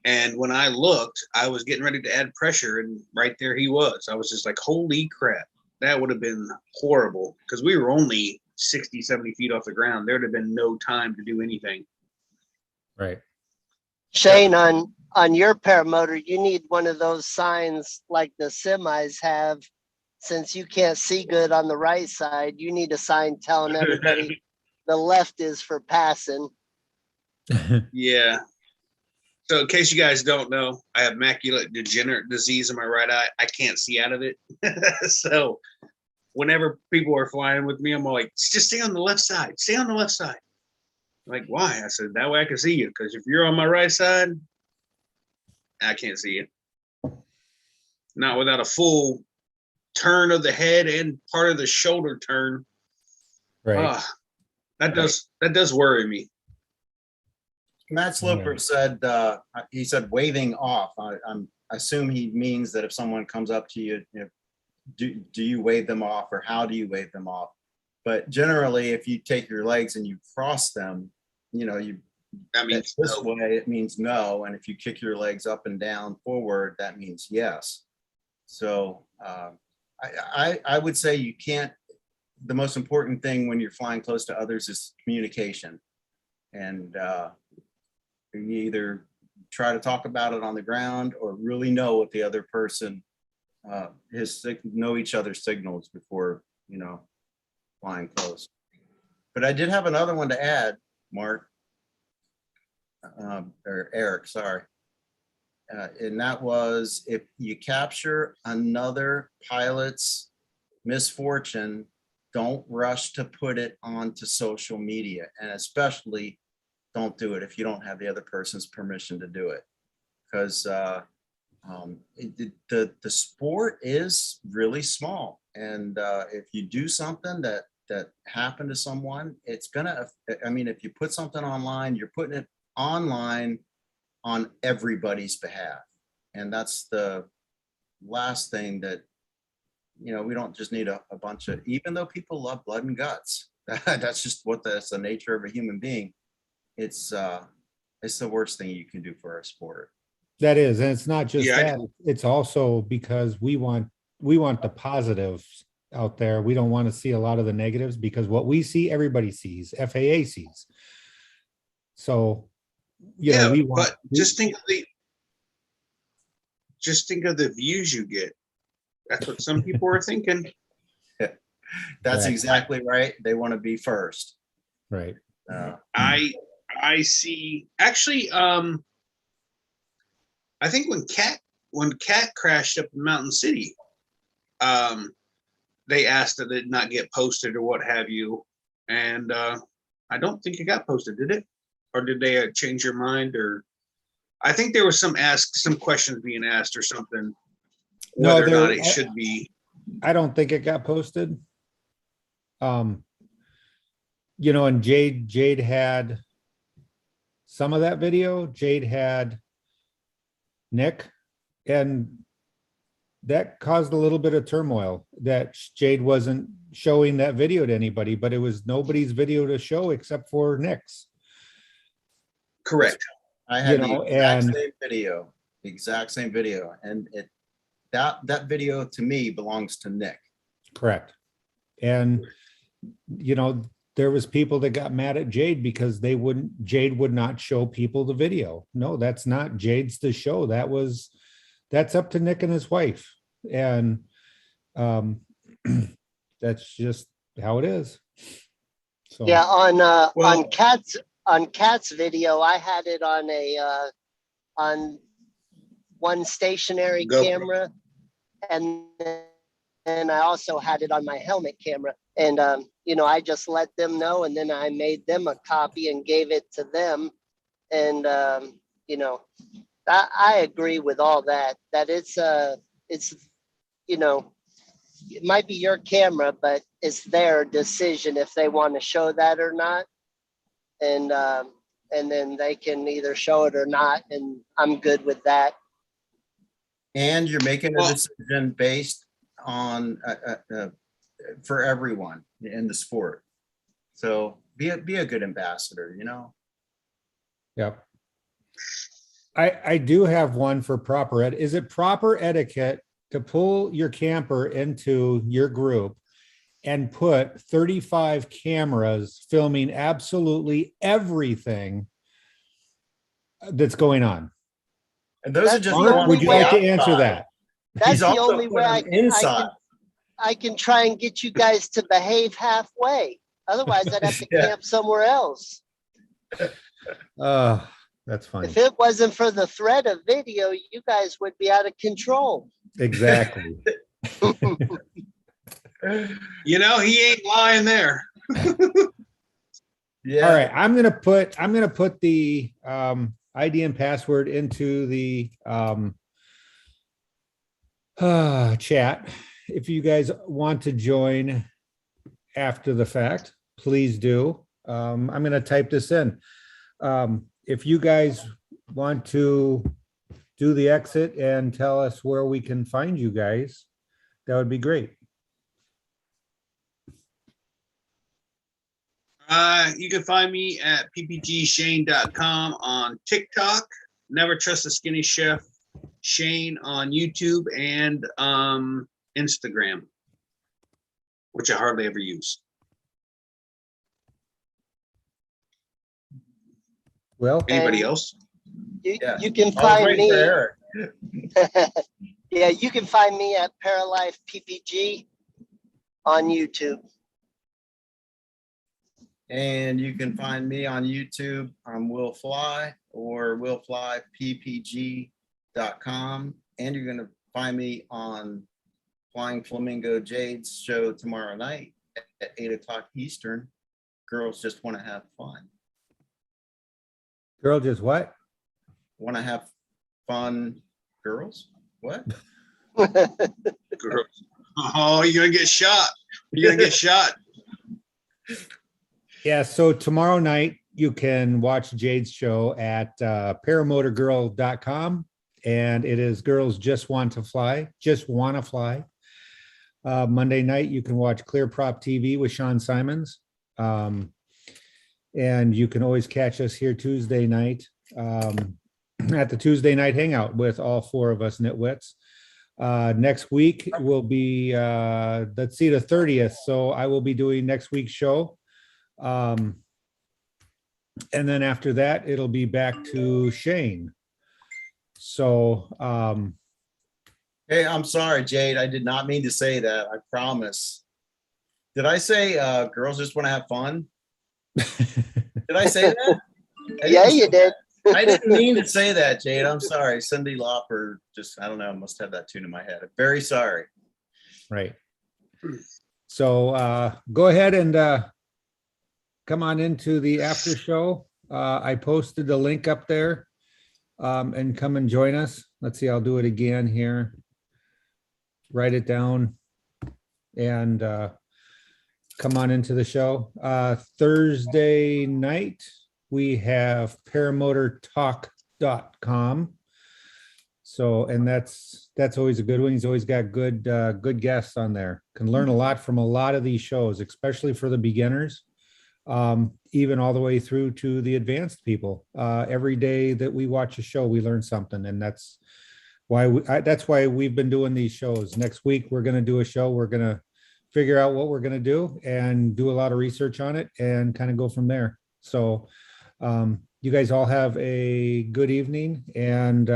And when I looked, I was getting ready to add pressure, and right there he was. I was just like, holy crap, that would have been horrible, because we were only 60, 70 feet off the ground. There'd have been no time to do anything. Right. Shane, on your paramotor, you need one of those signs like the semis have. Since you can't see good on the right side, you need a sign telling everybody the left is for passing. Yeah. So in case you guys don't know, I have macular degenerate disease in my right eye. I can't see out of it. So whenever people are flying with me, I'm like, just stay on the left side. Stay on the left side. I'm like, why? I said, that way I can see you. Because if you're on my right side, I can't see you. Not without a full turn of the head and part of the shoulder turn. Right. That does worry me. Matt Sloper said, he said waving off. I assume he means that if someone comes up to you, do you wave them off, or how do you wave them off? But generally, if you take your legs and you cross them, That means this no. way, it means no. And if you kick your legs up and down forward, that means yes. So I would say you can't, the most important thing when you're flying close to others is communication. And you either try to talk about it on the ground or really know what the other person, know each other's signals before, flying close. But I did have another one to add, Mark, or Eric, sorry. And that was, if you capture another pilot's misfortune, don't rush to put it onto social media, and especially don't do it if you don't have the other person's permission to do it, because the sport is really small, and if you do something that happened to someone, it's gonna, I mean, if you put something online, you're putting it online on everybody's behalf, and that's the last thing that, we don't just need a bunch of, even though people love blood and guts, that's just that's the nature of a human being. It's the worst thing you can do for our sport. That is, and it's not just Yeah, that. It's also because we want the positives out there. We don't want to see a lot of the negatives, because what we see, everybody sees. FAA sees. So, we want. but just think of the views you get. That's what some people are thinking. That's Right. exactly right. They want to be first. Right. I see. Actually, I think when Cat crashed up in Mountain City, they asked that it not get posted or what have you, and I don't think it got posted, did it? Or did they change your mind? Or I think there was some questions being asked or something. Whether or not it should be. I don't think it got posted. And Jade had some of that video. Jade had Nick, and that caused a little bit of turmoil that Jade wasn't showing that video to anybody, but it was nobody's video to show except for Nick's. Correct. I had the exact same video, and that video to me belongs to Nick. Correct. And there was people that got mad at Jade because Jade would not show people the video. No, that's not Jade's to show. That's up to Nick and his wife. And that's just how it is. So Yeah, on Cat's video, I had it on one stationary camera, and then I also had it on my helmet camera. And I just let them know, and then I made them a copy and gave it to them. And I agree with all that. That it's it might be your camera, but it's their decision if they want to show that or not. And then they can either show it or not, and I'm good with that. And you're making a Well- decision based on, for everyone in the sport. So be a good ambassador, you know? Yep. I do have one for proper ed. Is it proper etiquette to pull your camper into your group and put 35 cameras filming absolutely everything that's going on? And those are That's just the the only ones Would you way like to outside. answer that? That's He's the also only put way them inside. I can try and get you guys to behave halfway. Otherwise, I'd have to Yeah. camp somewhere else. That's funny. If it wasn't for the threat of video, you guys would be out of control. Exactly. You know, he ain't lying there. Yeah. All right, I'm gonna put the ID and password into the chat. If you guys want to join after the fact, please do. I'm gonna type this in. If you guys want to do the exit and tell us where we can find you guys, that would be great. You can find me at ppgshane.com on TikTok. Never Trust a Skinny Chef Shane on YouTube and Instagram, which I hardly ever use. Well, Anybody And- else? Yeah. You can I was find waiting me. for Eric. Yeah, you can find me at Paralife PPG on YouTube. And you can find me on YouTube. I'm Will Fly or willflyppg.com. And you're going to find me on Flying Flamingo Jade's show tomorrow night at 8 o'clock Eastern. Girls just want to have fun. girl, just what? Want to have fun, girls? What? Girls. Oh, you're gonna get shot. You're gonna get shot. Yeah, so tomorrow night you can watch Jade's show at paramotorgirl.com, and it is Girls Just Want to Fly, Just Want to Fly. Monday night you can watch Clear Prop TV with Sean Simons. And you can always catch us here Tuesday night at the Tuesday night hangout with all four of us nitwits. Next week will be, let's see, the 30th. So I will be doing next week's show. And then after that, it'll be back to Shane. So, Hey, I'm sorry, Jade. I did not mean to say that. I promise. Did I say girls just want to have fun? Did I say that? Yeah, you did. I didn't mean to say that, Jade. I'm sorry. Cindy Lauper just, I don't know, must have that tune in my head. I'm very sorry. right. So go ahead and come on into the after show. I posted the link up there and come and join us. Let's see, I'll do it again here. Write it down and come on into the show. Thursday night, we have paramotortalk.com. So, and that's always a good one. He's always got good guests on there. Can learn a lot from a lot of these shows, especially for the beginners, even all the way through to the advanced people. Every day that we watch a show, we learn something, and that's why we've been doing these shows. Next week, we're going to do a show. We're going to figure out what we're going to do and do a lot of research on it and kind of go from there. So you guys all have a good evening, and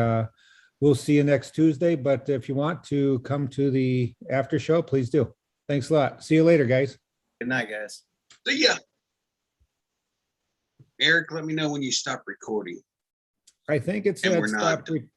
we'll see you next Tuesday. But if you want to come to the after show, please do. Thanks a lot. See you later, guys. Good night, guys. See ya. Eric, let me know when you stop recording. I think it's And that we're not. stop recording.